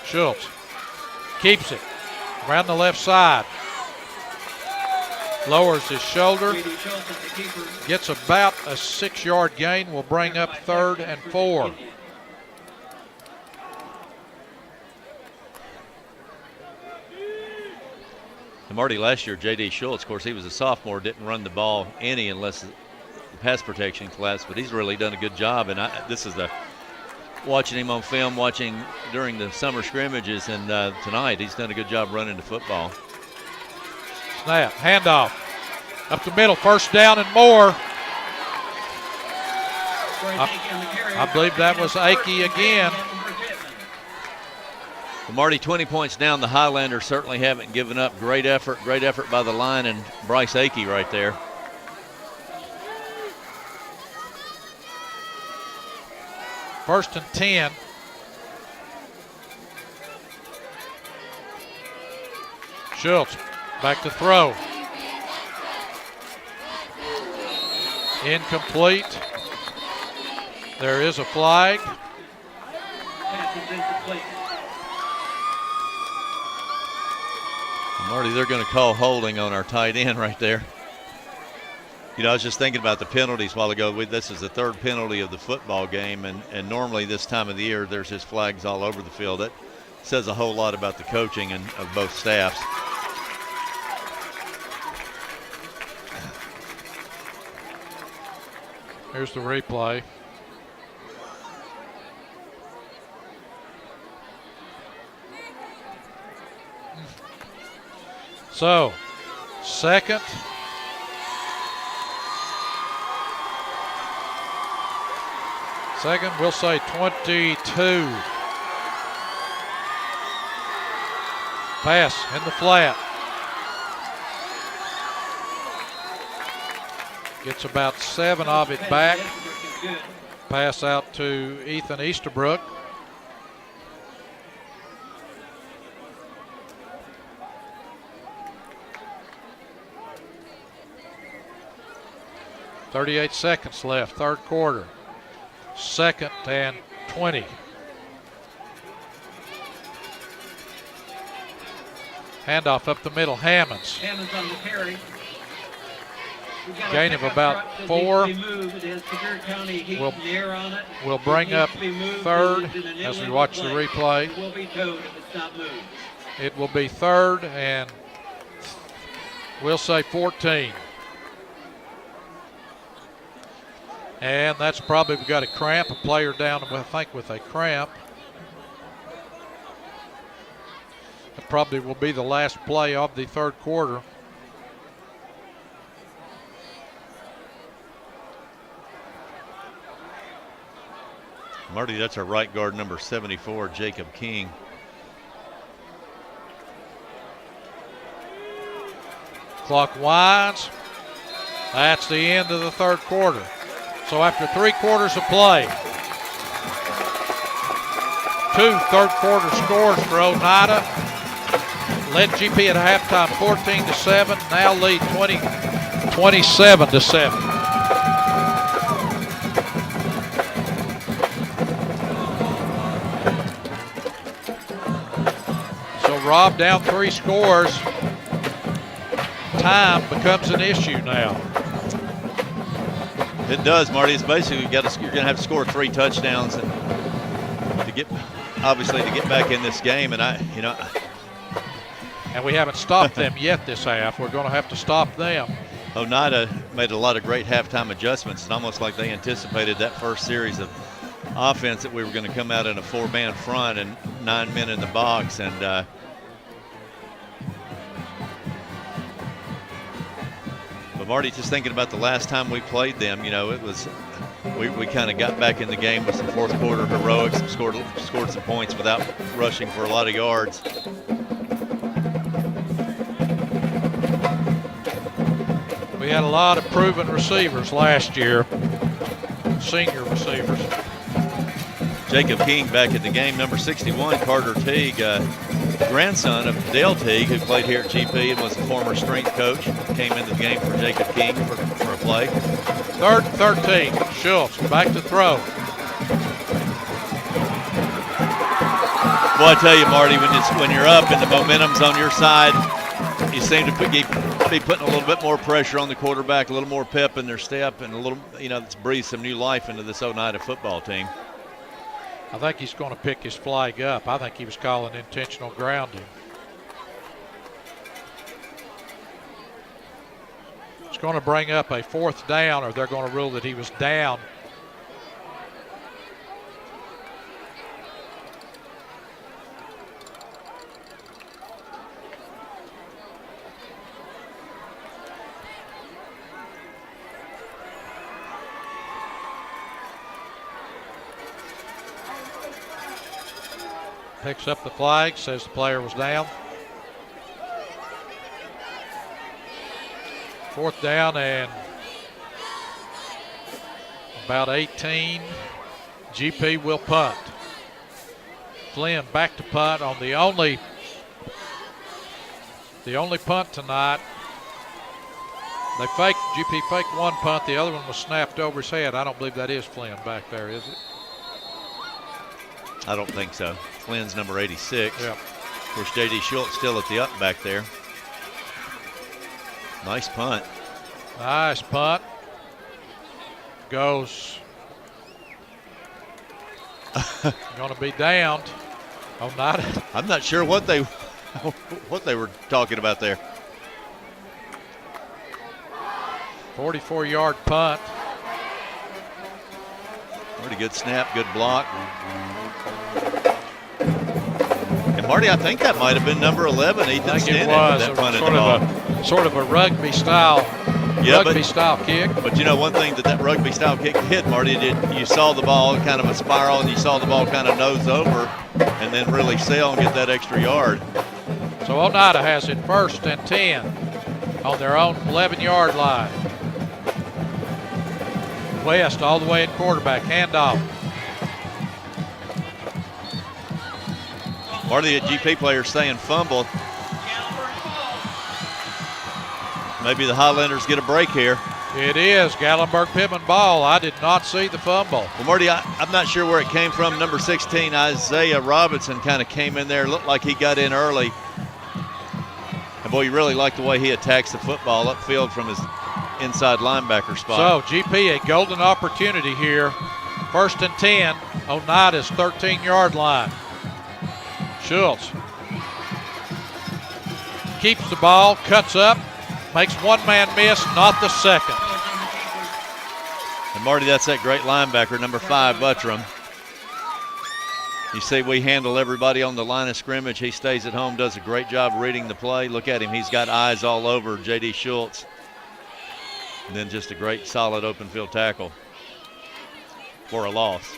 Speaker 2: Schultz keeps it around the left side. Lowers his shoulder. Gets about a 6-yard gain. Will bring up 3rd and 4.
Speaker 3: And Marty, last year, J.D. Schultz, of course, he was a sophomore, didn't run the ball any unless the pass protection class, but he's really done a good job. And this is watching him on film, watching during the summer scrimmages, and tonight he's done a good job running the football.
Speaker 2: Snap, handoff, up the middle, 1st down and more. I believe that was Akey again.
Speaker 3: Well, Marty, 20 points down. The Highlanders certainly haven't given up. Great effort by the line and Bryce Akey right there.
Speaker 2: First and 10. Schultz back to throw. Incomplete. There is a flag.
Speaker 3: Marty, they're going to call holding on our tight end right there. You know, I was just thinking about the penalties a while ago. This is the 3rd penalty of the football game, and normally this time of the year there's just flags all over the field. That says a whole lot about the coaching and of both staffs.
Speaker 2: Here's the replay. So, 2nd. Second, we'll say 22. Pass in the flat. Gets about 7 of it back. Pass out to Ethan Easterbrook. .38 seconds left, third quarter. 2nd and 20. Handoff up the middle, Hammonds.
Speaker 1: Hammonds on the carry.
Speaker 2: Gain of about 4. We'll bring up 3rd as we watch the replay. It will be 3rd and we'll say 14. And that's probably, we got a cramp, a player down, I think, with a cramp. probably will be the last play of the third quarter.
Speaker 3: Marty, that's our right guard, number 74, Jacob King.
Speaker 2: Clock winds. That's the end of the third quarter. So after 3 quarters of play, 2 third quarter scores for Oneida. Led GP at halftime 14-7, now lead 27-7. So Rob down 3 scores. Time becomes an issue now.
Speaker 3: It does, Marty. It's basically you're going to have to score 3 touchdowns and to get back in this game. And
Speaker 2: and we haven't stopped them yet this half. We're going to have to stop them.
Speaker 3: Oneida made a lot of great halftime adjustments. It's almost like they anticipated that first series of offense that we were going to come out in a 4-man front and 9 men in the box. And but Marty, just thinking about the last time we played them, it was we kind of got back in the game with some fourth quarter heroics, scored some points without rushing for a lot of yards.
Speaker 2: We had a lot of proven receivers last year, senior receivers.
Speaker 3: Jacob King back at the game, number 61, Carter Teague, grandson of Dale Teague, who played here at GP and was a former strength coach, came into the game for Jacob King for a play.
Speaker 2: 3rd and 13, Schultz back to throw.
Speaker 3: Boy, I tell you, Marty, when you're up and the momentum's on your side, you seem to be putting a little bit more pressure on the quarterback, a little more pep in their step, and a little, let's breathe some new life into this Oneida football team.
Speaker 2: I think he's going to pick his flag up. I think he was calling intentional grounding. It's going to bring up a 4th down, or they're going to rule that he was down. Picks up the flag, says the player was down. 4th down and about 18. GP will punt. Flynn back to punt on the only punt tonight. GP faked one punt, the other one was snapped over his head. I don't believe that is Flynn back there, is it?
Speaker 3: I don't think so. Flynn's number 86.
Speaker 2: Yep.
Speaker 3: Of course, J.D. Schultz still at the up back there. Nice punt.
Speaker 2: Nice punt. Goes. Going to be downed. Oneida.
Speaker 3: I'm not sure what they were talking about there.
Speaker 2: 44-yard punt.
Speaker 3: Pretty good snap, good block. And Marty, I think that might have been number 11, Ethan Stanton. That punt
Speaker 2: sort of a rugby style kick.
Speaker 3: But one thing that rugby style kick did, Marty, you saw the ball kind of a spiral and you saw the ball kind of nose over and then really sail and get that extra yard.
Speaker 2: So Oneida has it 1st and 10 on their own 11-yard line. West all the way at quarterback, handoff.
Speaker 3: Marty, the GP players saying fumble. Maybe the Highlanders get a break here.
Speaker 2: It is Gallenberg-Pittman ball. I did not see the fumble.
Speaker 3: Well, Marty, I'm not sure where it came from. Number 16, Isaiah Robinson, kind of came in there. Looked like he got in early. And boy, you really like the way he attacks the football upfield from his inside linebacker spot.
Speaker 2: So GP, a golden opportunity here. 1st and 10, Oneida's 13-yard line. Schultz keeps the ball, cuts up, makes one man miss, not the second.
Speaker 3: And Marty, that's that great linebacker, number 5, Buttram. You see, we handle everybody on the line of scrimmage. He stays at home, does a great job reading the play. Look at him. He's got eyes all over J.D. Schultz. And then just a great, solid open field tackle for a loss.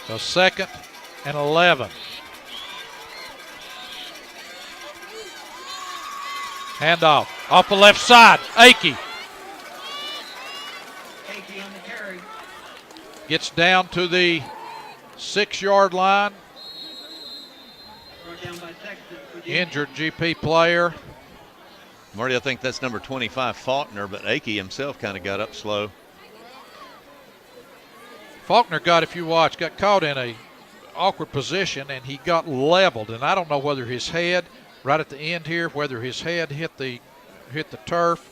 Speaker 2: So 2nd and 11. Handoff off the left side. Akey
Speaker 1: On the carry.
Speaker 2: gets down to the 6-yard line.
Speaker 1: Brought down by Sexton. Virginia.
Speaker 2: Injured GP player.
Speaker 3: Marty, I think that's number 25, Faulkner, but Akey himself kind of got up slow.
Speaker 2: Faulkner got caught in a awkward position, and he got leveled. And I don't know whether his head, right at the end here, whether his head hit the turf.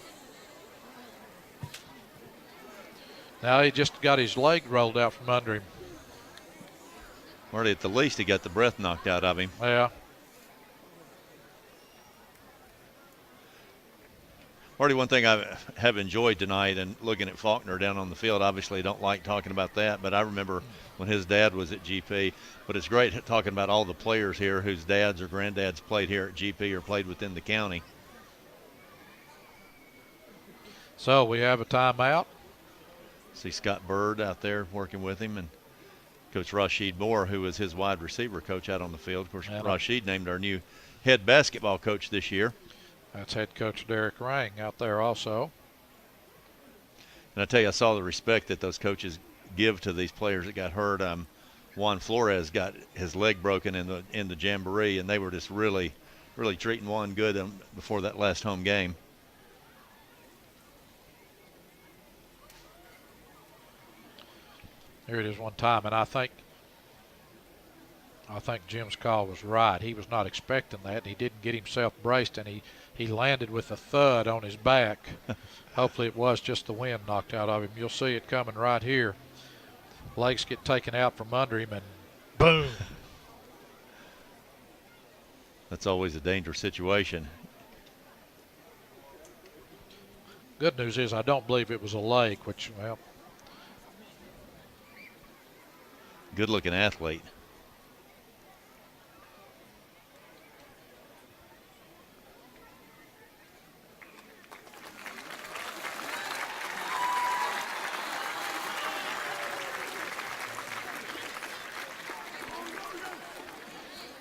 Speaker 2: Now he just got his leg rolled out from under him.
Speaker 3: Marty, at the least, he got the breath knocked out of him.
Speaker 2: Yeah.
Speaker 3: Marty, one thing I have enjoyed tonight and looking at Faulkner down on the field, obviously don't like talking about that, but I remember when his dad was at GP. But it's great talking about all the players here whose dads or granddads played here at GP or played within the county.
Speaker 2: So we have a timeout.
Speaker 3: See Scott Bird out there working with him, and Coach Rashid Moore, who was his wide receiver coach out on the field. Of course, Rashid named our new head basketball coach this year.
Speaker 2: That's head coach Derek Rang out there also.
Speaker 3: And I tell you, I saw the respect that those coaches give to these players that got hurt. Juan Flores got his leg broken in the jamboree, and they were just really treating Juan good before that last home game.
Speaker 2: Here it is one time, and I think Jim's call was right. He was not expecting that, and he didn't get himself braced, and he landed with a thud on his back. Hopefully it was just the wind knocked out of him. You'll see it coming right here. Legs get taken out from under him, and boom.
Speaker 3: That's always a dangerous situation.
Speaker 2: Good news is I don't believe it was a leg, which, well.
Speaker 3: Good-looking athlete.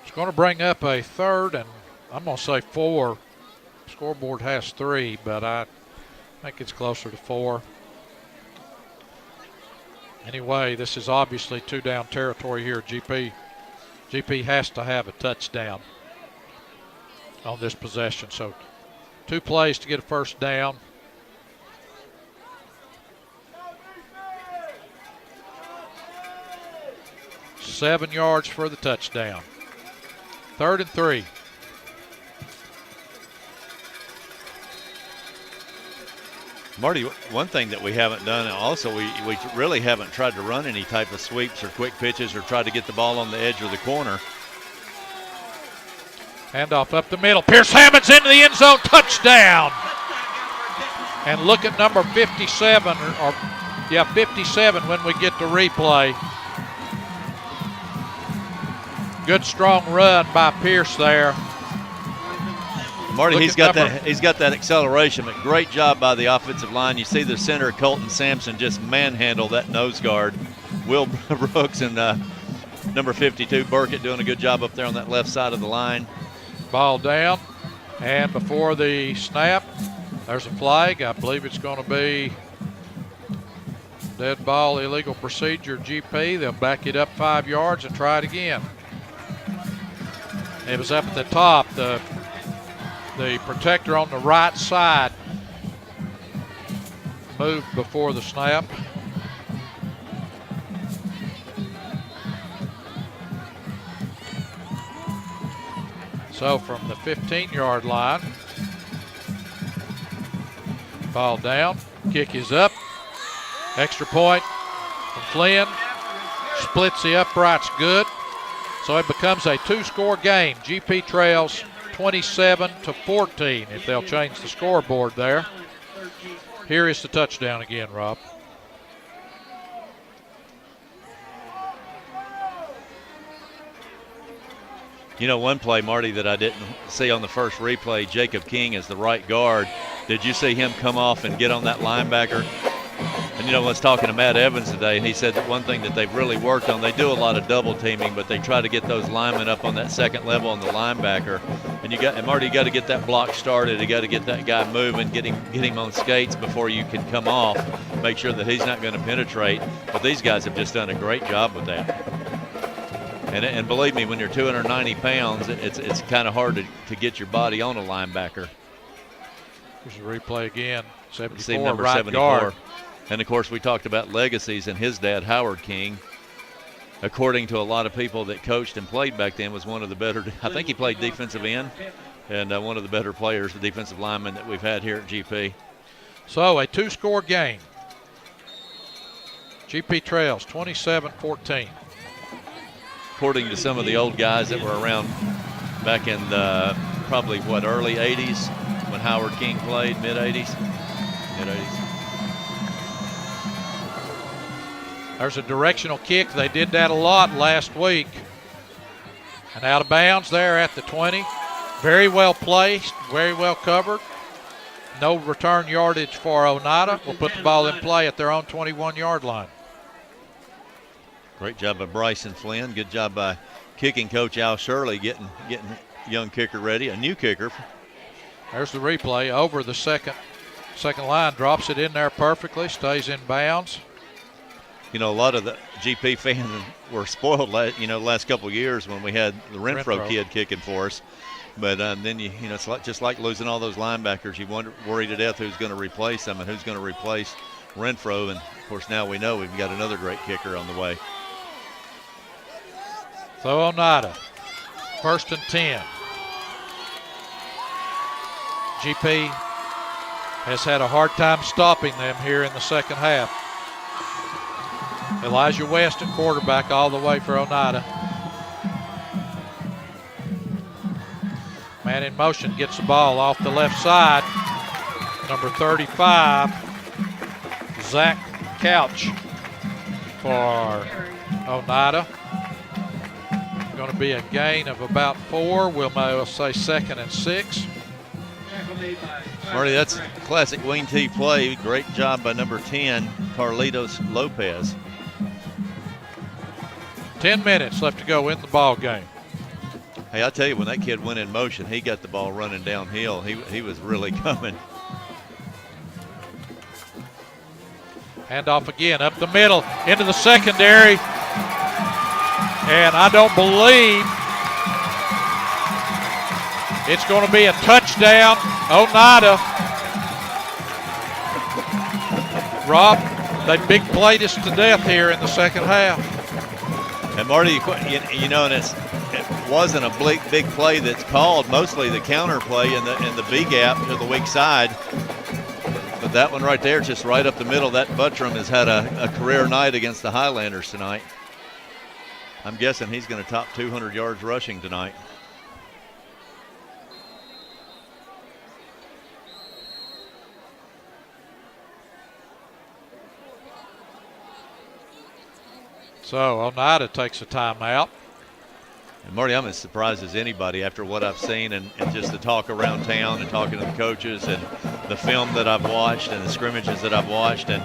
Speaker 2: It's going to bring up a 3rd, and I'm going to say 4. Scoreboard has 3, but I think it's closer to 4. Anyway, this is obviously 2-down territory here at GP. GP has to have a touchdown on this possession. So 2 plays to get a first down. $7 yards for the touchdown. 3rd and 3.
Speaker 3: Marty, one thing that we haven't done, and also we really haven't tried to run any type of sweeps or quick pitches or tried to get the ball on the edge or the corner.
Speaker 2: Handoff up the middle. Pierce Hammond's into the end zone. Touchdown. And look at number 57, 57 when we get to replay. Good strong run by Pierce there.
Speaker 3: Marty, he's got that acceleration, but great job by the offensive line. You see the center, Colton Sampson, just manhandle that nose guard. Will Brooks and number 52, Burkett, doing a good job up there on that left side of the line.
Speaker 2: Ball down, and before the snap, there's a flag. I believe it's going to be dead ball, illegal procedure, GP. They'll back it up 5 yards and try it again. It was up at the top. The protector on the right side moved before the snap. So from the 15-yard line, ball down, kick is up, extra point from Flynn, splits the uprights good. So it becomes a 2-score game. GP trails 27-14 if they'll change the scoreboard there. Here is the touchdown again, Rob.
Speaker 3: You know, one play, Marty, that I didn't see on the first replay, Jacob King is the right guard. Did you see him come off and get on that linebacker? And, you know, I was talking to Matt Evans today, and he said that one thing that they've really worked on, they do a lot of double teaming, but they try to get those linemen up on that second level on the linebacker. And Marty, you got to get that block started. You got to get that guy moving, get him on skates before you can come off, make sure that he's not going to penetrate. But these guys have just done a great job with that. And believe me, when you're 290 pounds, it's kind of hard to get your body on a linebacker.
Speaker 2: Here's the replay again. 74,
Speaker 3: number
Speaker 2: right
Speaker 3: 74.
Speaker 2: guard.
Speaker 3: And, of course, we talked about legacies, and his dad, Howard King, according to a lot of people that coached and played back then, was one of the better – I think he played defensive end, and one of the better players, the defensive lineman that we've had here at GP.
Speaker 2: So a two-score game. GP trails 27-14.
Speaker 3: According to some of the old guys that were around back in the probably, early 80s when Howard King played, mid-80s? Mid-80s.
Speaker 2: There's a directional kick. They did that a lot last week. And out of bounds there at the 20. Very well placed, very well covered. No return yardage for Oneida. We'll put the ball in play at their own 21-yard line.
Speaker 3: Great job by Bryson Flynn. Good job by kicking coach Al Shirley getting young kicker ready, a new kicker.
Speaker 2: There's the replay over the second line. Drops it in there perfectly, stays in bounds.
Speaker 3: You know, a lot of the GP fans were spoiled, the last couple of years when we had the Renfro kid kicking for us. But then, it's just like losing all those linebackers. You worry to death who's going to replace them and who's going to replace Renfro. And, of course, now we know we've got another great kicker on the way.
Speaker 2: So Oneida, 1st and 10. GP has had a hard time stopping them here in the second half. Elijah West at quarterback all the way for Oneida. Man in motion gets the ball off the left side. Number 35, Zach Couch for Oneida. Going to be a gain of about 4. We'll say 2nd and 6.
Speaker 3: Marty, that's classic wing T play. Great job by number 10, Carlitos Lopez.
Speaker 2: 10 minutes left to go in the ball game.
Speaker 3: Hey, I tell you, when that kid went in motion, he got the ball running downhill. He was really coming.
Speaker 2: Handoff again, up the middle, into the secondary. And I don't believe it's going to be a touchdown. Oneida. Rob, they big played us to death here in the second half.
Speaker 3: And Marty, and it wasn't a big play that's called. Mostly the counter play in the B gap to the weak side. But that one right there, just right up the middle. That Buttram has had a career night against the Highlanders tonight. I'm guessing he's going to top 200 yards rushing tonight.
Speaker 2: So Oneida takes a timeout.
Speaker 3: And Marty, I'm as surprised as anybody after what I've seen and just the talk around town and talking to the coaches and the film that I've watched and the scrimmages that I've watched. And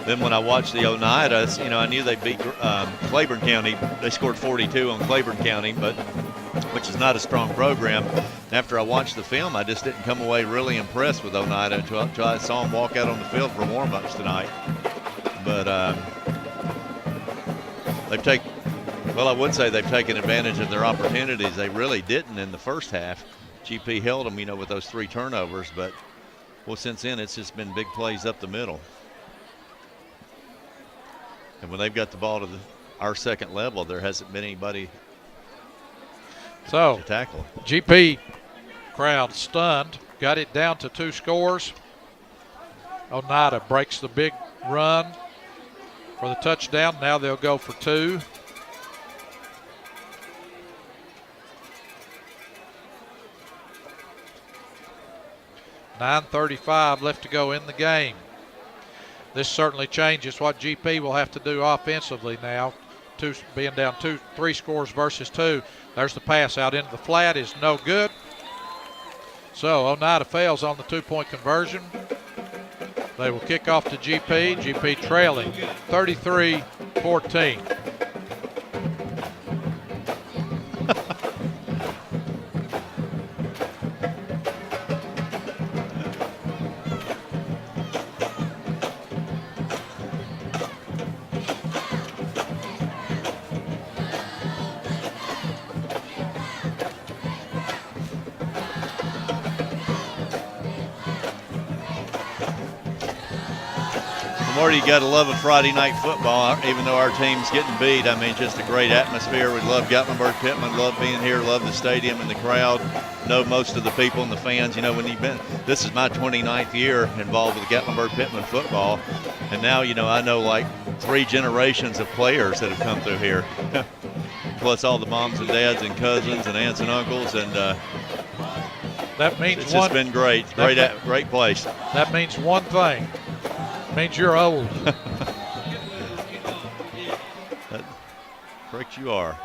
Speaker 3: then when I watched the Oneida, I knew they beat Claiborne County. They scored 42 on Claiborne County, which is not a strong program. After I watched the film, I just didn't come away really impressed with Oneida until I saw them walk out on the field for warm-ups tonight. But I would say they've taken advantage of their opportunities. They really didn't in the first half. GP held them, with those 3 turnovers. But, since then it's just been big plays up the middle. And when they've got the ball to our second level, there hasn't been anybody to tackle.
Speaker 2: GP crowd stunned. Got it down to 2 scores. Oneida breaks the big run for the touchdown. Now they'll go for 2. .9:35 left to go in the game. This certainly changes what GP will have to do offensively now being down 3 scores versus 2. There's the pass out into the flat is no good. So Oneida fails on the 2-point conversion. They will kick off to GP. GP trailing 33-14.
Speaker 3: Marty, you got to love a Friday night football, even though our team's getting beat. I mean, just a great atmosphere. We love Gatlinburg-Pittman, love being here, love the stadium and the crowd. Know most of the people and the fans. You know, when you've been, this is my 29th year involved with Gatlinburg-Pittman football. And now, you know, I know like 3 generations of players that have come through here. Plus all the moms and dads and cousins and aunts and uncles. And
Speaker 2: that means
Speaker 3: it's just been great. Great place.
Speaker 2: That means one thing. Means you're old.
Speaker 3: Correct you are.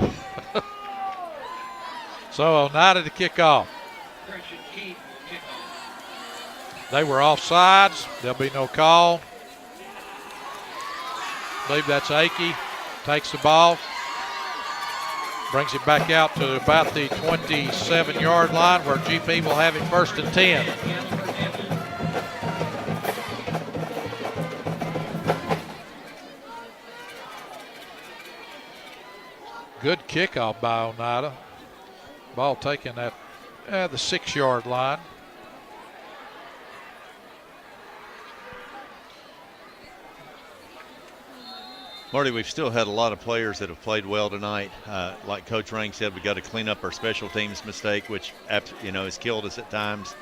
Speaker 2: So Oneida to kick off. They were offsides. There'll be no call. I believe that's Akey. Takes the ball. Brings it back out to about the 27-yard line where GP will have it 1st and 10. Good kickoff by Oneida. Ball taken at the 6-yard line.
Speaker 3: Marty, we've still had a lot of players that have played well tonight. Like Coach Rank said, we got to clean up our special teams mistake, which, you know, has killed us at times.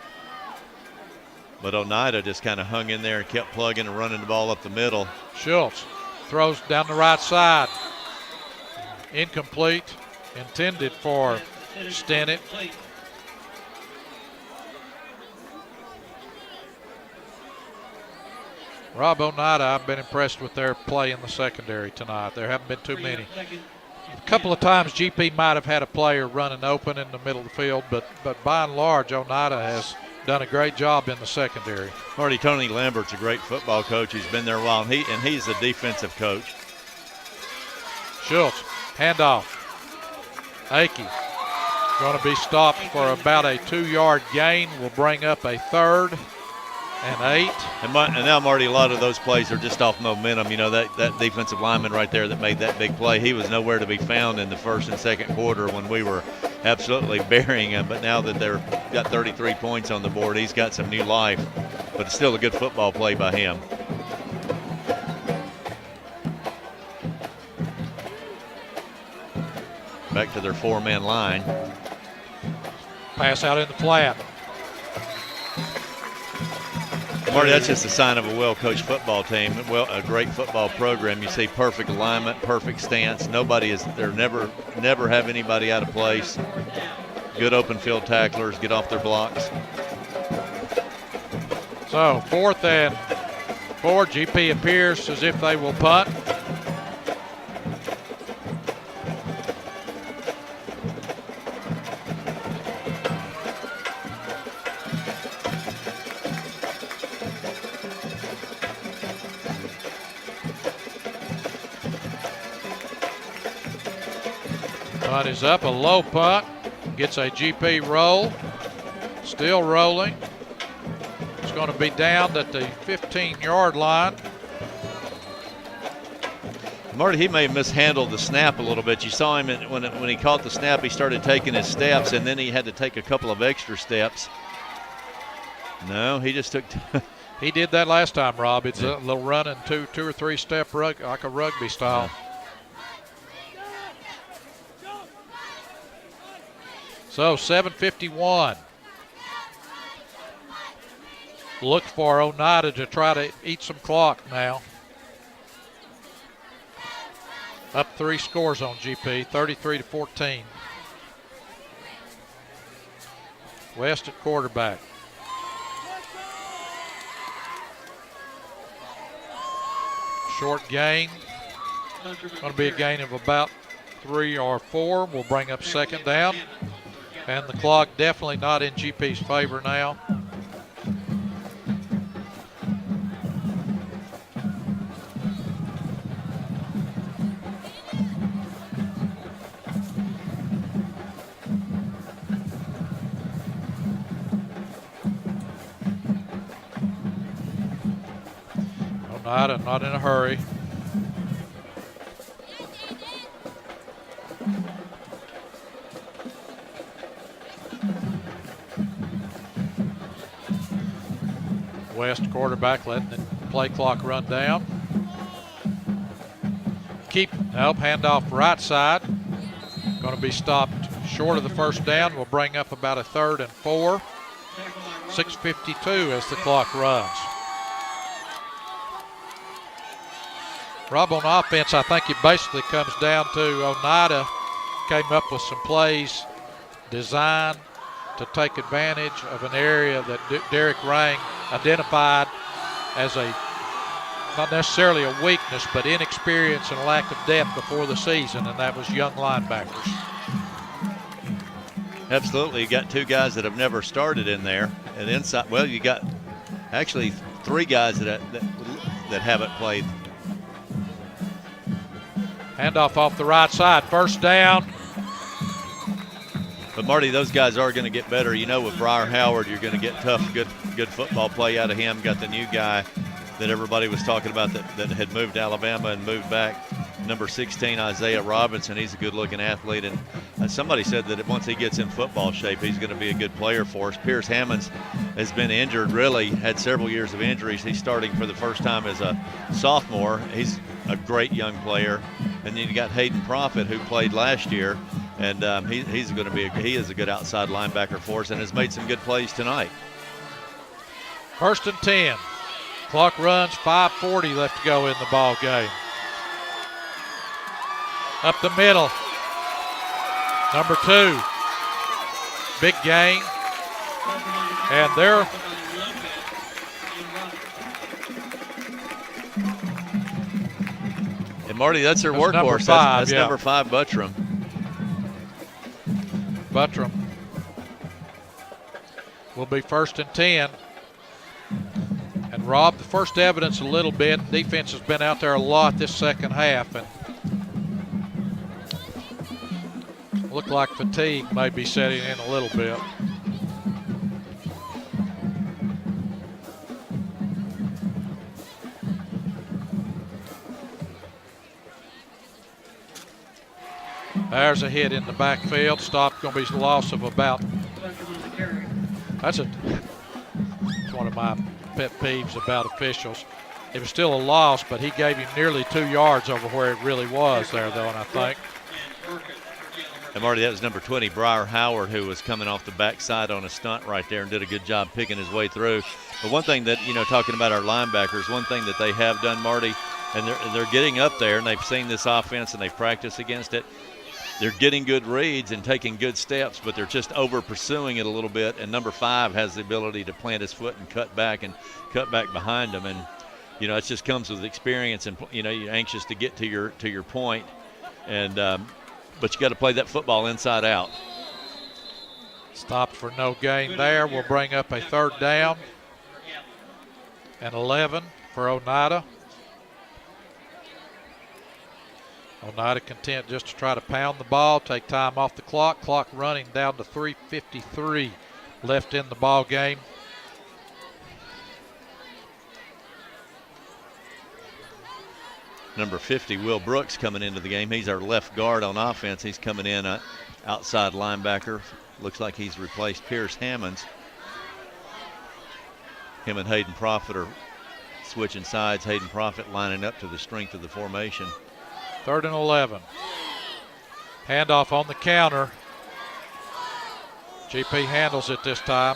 Speaker 3: But Oneida just kind of hung in there and kept plugging and running the ball up the middle.
Speaker 2: Schultz throws down the right side. Incomplete, intended for Stennett. Rob Oneida, I've been impressed with their play in the secondary tonight. There haven't been too many. A couple of times GP might have had a player running open in the middle of the field, but by and large, Oneida has done a great job in the secondary.
Speaker 3: Marty, Tony Lambert's a great football coach. He's been there a while, and he's a defensive coach.
Speaker 2: Schultz, handoff. Akey going to be stopped for about a 2-yard gain. Will bring up a 3rd and 8.
Speaker 3: And now, Marty, a lot of those plays are just off momentum. You know, that defensive lineman right there that made that big play, he was nowhere to be found in the 1st and 2nd quarter when we were absolutely burying him. But now that they've got 33 points on the board, he's got some new life. But it's still a good football play by him. Back to their 4-man line.
Speaker 2: Pass out in the flat.
Speaker 3: Marty, that's just a sign of a well-coached football team, a great football program. You see perfect alignment, perfect stance. Never have anybody out of place. Good open field tacklers, get off their blocks.
Speaker 2: So 4th and 4. GP appears as if they will punt. Punt is up, a low punt, gets a GP roll, still rolling. It's going to be down at the 15-yard line.
Speaker 3: Marty, he may have mishandled the snap a little bit. You saw him when he caught the snap, he started taking his steps, and then he had to take a couple of extra steps. No, he just took.
Speaker 2: He did that last time, Rob. It's a little run and two or three step like a rugby style.
Speaker 3: Yeah.
Speaker 2: So 7:51. Look for Oneida to try to eat some clock now. Up 3 scores on GP, 33-14. West at quarterback. Short gain. Going to be a gain of about 3 or 4. We'll bring up second down. And the clock definitely not in GP's favor now. Oneida not in a hurry. West quarterback letting the play clock run down. Handoff right side. Going to be stopped short of the first down. We'll bring up about a 3rd and 4. 6:52 as the clock runs. Rob, on offense, I think it basically comes down to Oneida came up with some plays designed to take advantage of an area that Derek Rang identified as not necessarily a weakness, but inexperience and lack of depth before the season, and that was young linebackers.
Speaker 3: Absolutely. You got 2 guys that have never started in there. And inside, well, you got actually 3 guys that haven't played.
Speaker 2: Handoff off the right side, first down.
Speaker 3: But Marty, those guys are going to get better. You know, with Briar Howard, you're going to get tough, good football play out of him. Got the new guy that everybody was talking about that had moved to Alabama and moved back, number 16, Isaiah Robinson. He's a good-looking athlete. And somebody said that once he gets in football shape, he's going to be a good player for us. Pierce Hammonds has been injured, really, had several years of injuries. He's starting for the first time as a sophomore. He's a great young player. And then you got Hayden Profit, who played last year. And he is a good outside linebacker for us and has made some good plays tonight.
Speaker 2: 1st and 10. Clock runs, 5:40 left to go in the ball game. Up the middle, number 2. Big gain. And there.
Speaker 3: And Marty, that's their workhorse. That's
Speaker 2: yeah.
Speaker 3: Number 5, Buttram.
Speaker 2: Buttram will be 1st and 10. And Rob, the first evidence a little bit, defense has been out there a lot this second half, and look like fatigue may be setting in a little bit. There's a hit in the backfield. Stop, going to be a loss of about. It's one of my pet peeves about officials. It was still a loss, but he gave him nearly 2 yards over where it really was there, though, and I think.
Speaker 3: And Marty, that was number 20, Briar Howard, who was coming off the backside on a stunt right there and did a good job picking his way through. But one thing that, talking about our linebackers, one thing that they have done, Marty, and they're getting up there, and they've seen this offense and they've practiced against it. They're getting good reads and taking good steps, but they're just over pursuing it a little bit. And number 5 has the ability to plant his foot and cut back behind them. And, it just comes with experience, and, you're anxious to get to your point. And, but you got to play that football inside out.
Speaker 2: Stopped for no gain there. We'll bring up a 3rd down and 11 for Oneida. Oneida content just to try to pound the ball, take time off the clock. Clock running down to 3:53 left in the ball game.
Speaker 3: Number 50, Will Brooks, coming into the game. He's our left guard on offense. He's coming in outside linebacker. Looks like he's replaced Pierce Hammonds. Him and Hayden Profit are switching sides. Hayden Profit lining up to the strength of the formation.
Speaker 2: 3rd and 11. Handoff on the counter. GP handles it this time.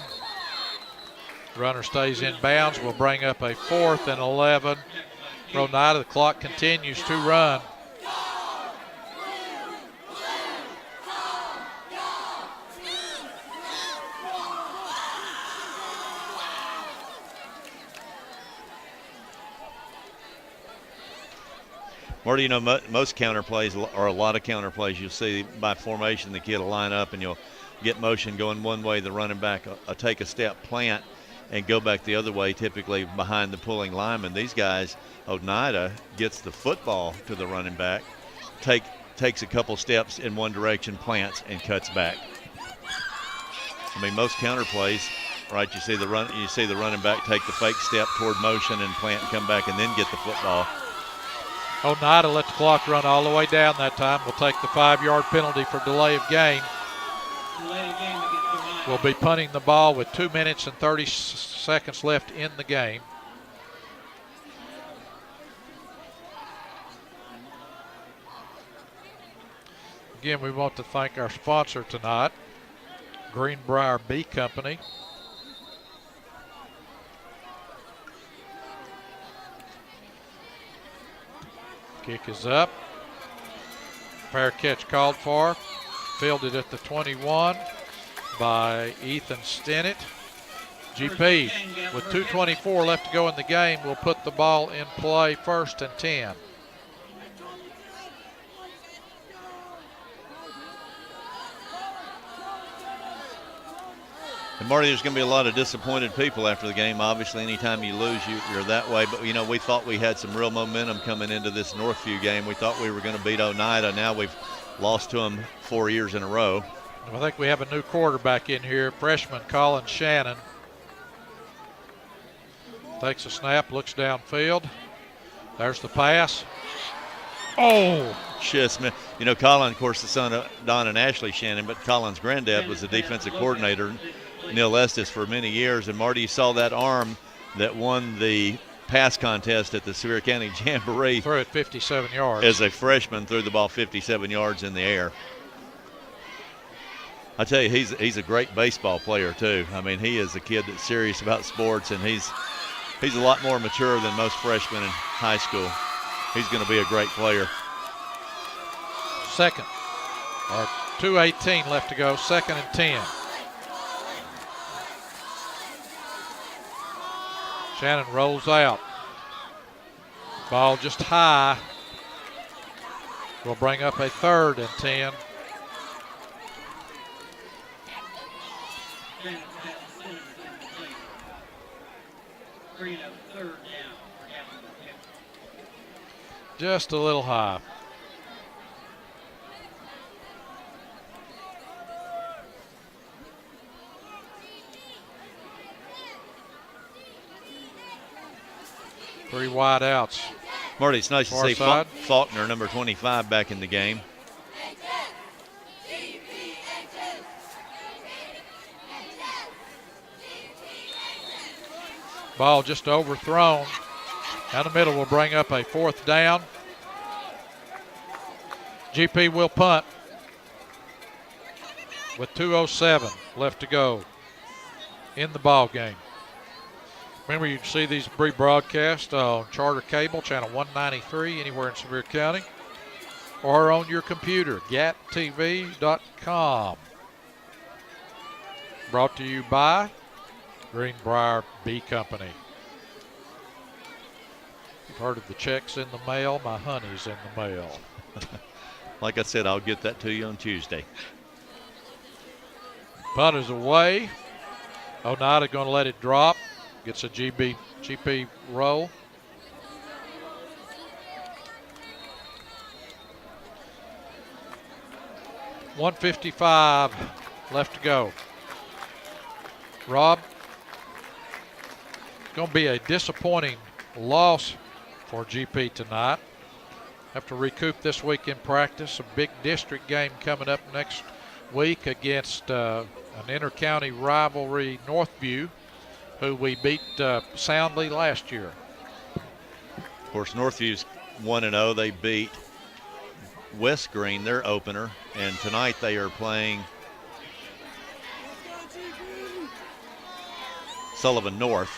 Speaker 2: Runner stays in bounds. We'll bring up a 4th and 11. Oneida, the clock continues to run.
Speaker 3: Marty, most counter plays, or a lot of counter plays, you'll see by formation the kid will line up and you'll get motion going one way, the running back will take a step, plant, and go back the other way, typically behind the pulling lineman. These guys, Oneida gets the football to the running back, takes a couple steps in one direction, plants, and cuts back. I mean, most counter plays, right? You see the running back take the fake step toward motion and plant, and come back, and then get the football.
Speaker 2: Oneida let the clock run all the way down that time. We'll take the 5-yard penalty for delay of game. We'll be punting the ball with 2 minutes and 30 seconds left in the game. Again, we want to thank our sponsor tonight, Greenbrier Bee Company. Kick is up. Fair catch called for. Fielded at the 21 by Ethan Stennett. GP with 2:24 left to go in the game will put the ball in play, 1st and 10.
Speaker 3: And Marty, there's going to be a lot of disappointed people after the game. Obviously, anytime you lose, you're that way. But, we thought we had some real momentum coming into this Northview game. We thought we were going to beat Oneida. Now we've lost to them 4 years in a row.
Speaker 2: I think we have a new quarterback in here, freshman Colin Shannon. Takes a snap, looks downfield. There's the pass. Oh!
Speaker 3: Smith. Colin, of course, the son of Don and Ashley Shannon, but Colin's granddad was the defensive coordinator, Neil Estes, for many years. And Marty, you saw that arm that won the pass contest at the Sevier County Jamboree.
Speaker 2: Threw it 57 yards.
Speaker 3: As a freshman, threw the ball 57 yards in the air. I tell you, he's a great baseball player too. I mean, he is a kid that's serious about sports, and he's a lot more mature than most freshmen in high school. He's going to be a great player.
Speaker 2: Second, or 2:18 left to go, 2nd and 10. Shannon rolls out. Ball just high. Will bring up a 3rd and 10. Just a little high. Three wide outs.
Speaker 3: Marty, it's nice to see
Speaker 2: side.
Speaker 3: Faulkner, number 25, back in the game.
Speaker 2: Ball just overthrown. Down the middle will bring up a 4th down. GP will punt with 2:07 left to go in the ball game. Remember, you can see these rebroadcast on Charter Cable, channel 193, anywhere in Sevier County, or on your computer, gattv.com. Brought to you by Greenbrier Bee Company. You've heard of the checks in the mail, my honey's in the mail.
Speaker 3: Like I said, I'll get that to you on Tuesday.
Speaker 2: Punt is away. Oneida going to let it drop. Gets a GP roll. .155 left to go. Rob, it's going to be a disappointing loss for GP tonight. Have to recoup this week in practice. A big district game coming up next week against an inter-county rivalry, Northview, who we beat soundly last year.
Speaker 3: Of course, Northview's 1-0. They beat West Green, their opener, and tonight they are playing Sullivan North.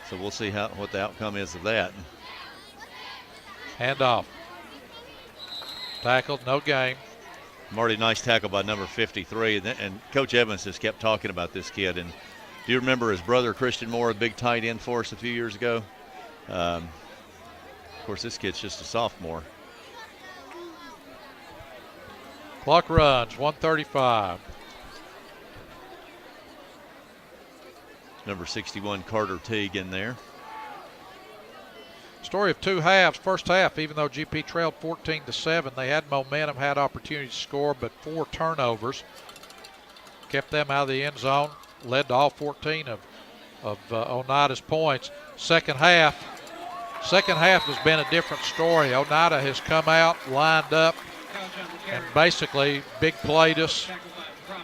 Speaker 3: So we'll see what the outcome is of that.
Speaker 2: Handoff. Tackled, no game.
Speaker 3: Marty, nice tackle by number 53. And Coach Evans has kept talking about this kid. And do you remember his brother, Christian Moore, a big tight end for us a few years ago? course, this kid's just a sophomore.
Speaker 2: Clock runs, 1:35.
Speaker 3: Number 61, Carter Teague, in there.
Speaker 2: Story of two halves. First half, even though GP trailed 14-7, they had momentum, had opportunity to score, but 4 turnovers kept them out of the end zone, led to all 14 of Oneida's points. Second half has been a different story. Oneida has come out, lined up, and basically big played us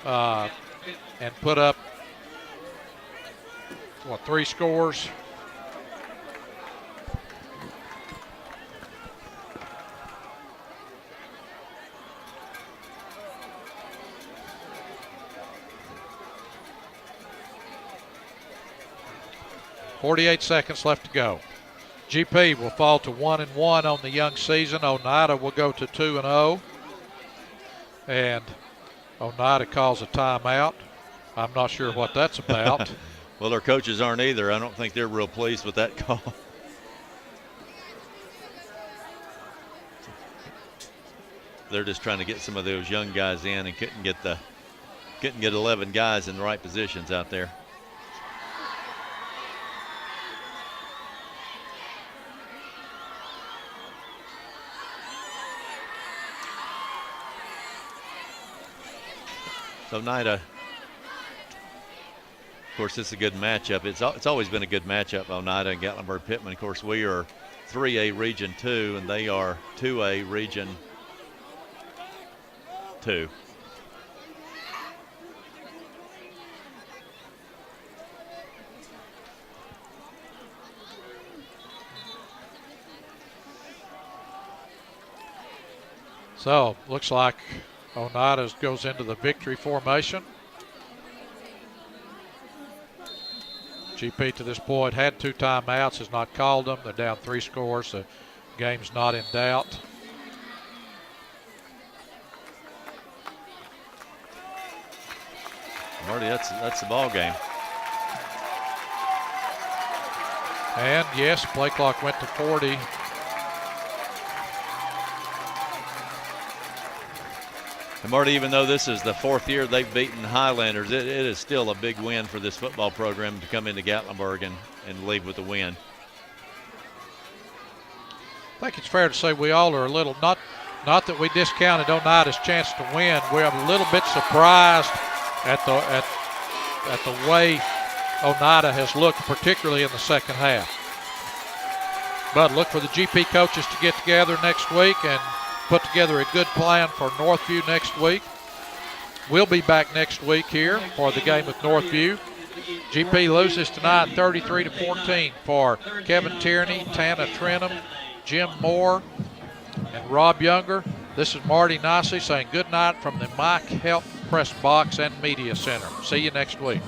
Speaker 2: and put up, 3 scores. .48 seconds left to go. GP will fall to 1-1 on the young season. Oneida will go to 2-0. And Oneida calls a timeout. I'm not sure what that's about.
Speaker 3: Well, their coaches aren't either. I don't think they're real pleased with that call. They're just trying to get some of those young guys in and couldn't get 11 guys in the right positions out there. So Oneida, of course, this is a good matchup. It's always been a good matchup, Oneida and Gatlinburg-Pittman. Of course, we are 3A Region 2, and they are 2A Region 2.
Speaker 2: So, looks like Oneida goes into the victory formation. GP to this point had 2 timeouts, has not called them. They're down 3 scores. The game's not in doubt.
Speaker 3: Marty, that's the ball game.
Speaker 2: And yes, play clock went to 40.
Speaker 3: And Marty, even though this is the 4th year they've beaten Highlanders, it is still a big win for this football program to come into Gatlinburg and leave with a win.
Speaker 2: I think it's fair to say we all are a little, not that we discounted Oneida's chance to win, we're a little bit surprised at the way Oneida has looked, particularly in the second half. But look for the GP coaches to get together next week and put together a good plan for Northview next week. We'll be back next week here for the game with Northview. GP loses tonight 33-14 for Kevin Tierney, Tana Trenum, Jim Moore, and Rob Younger. This is Marty Nicely saying good night from the Mike Health Press Box and Media Center. See you next week.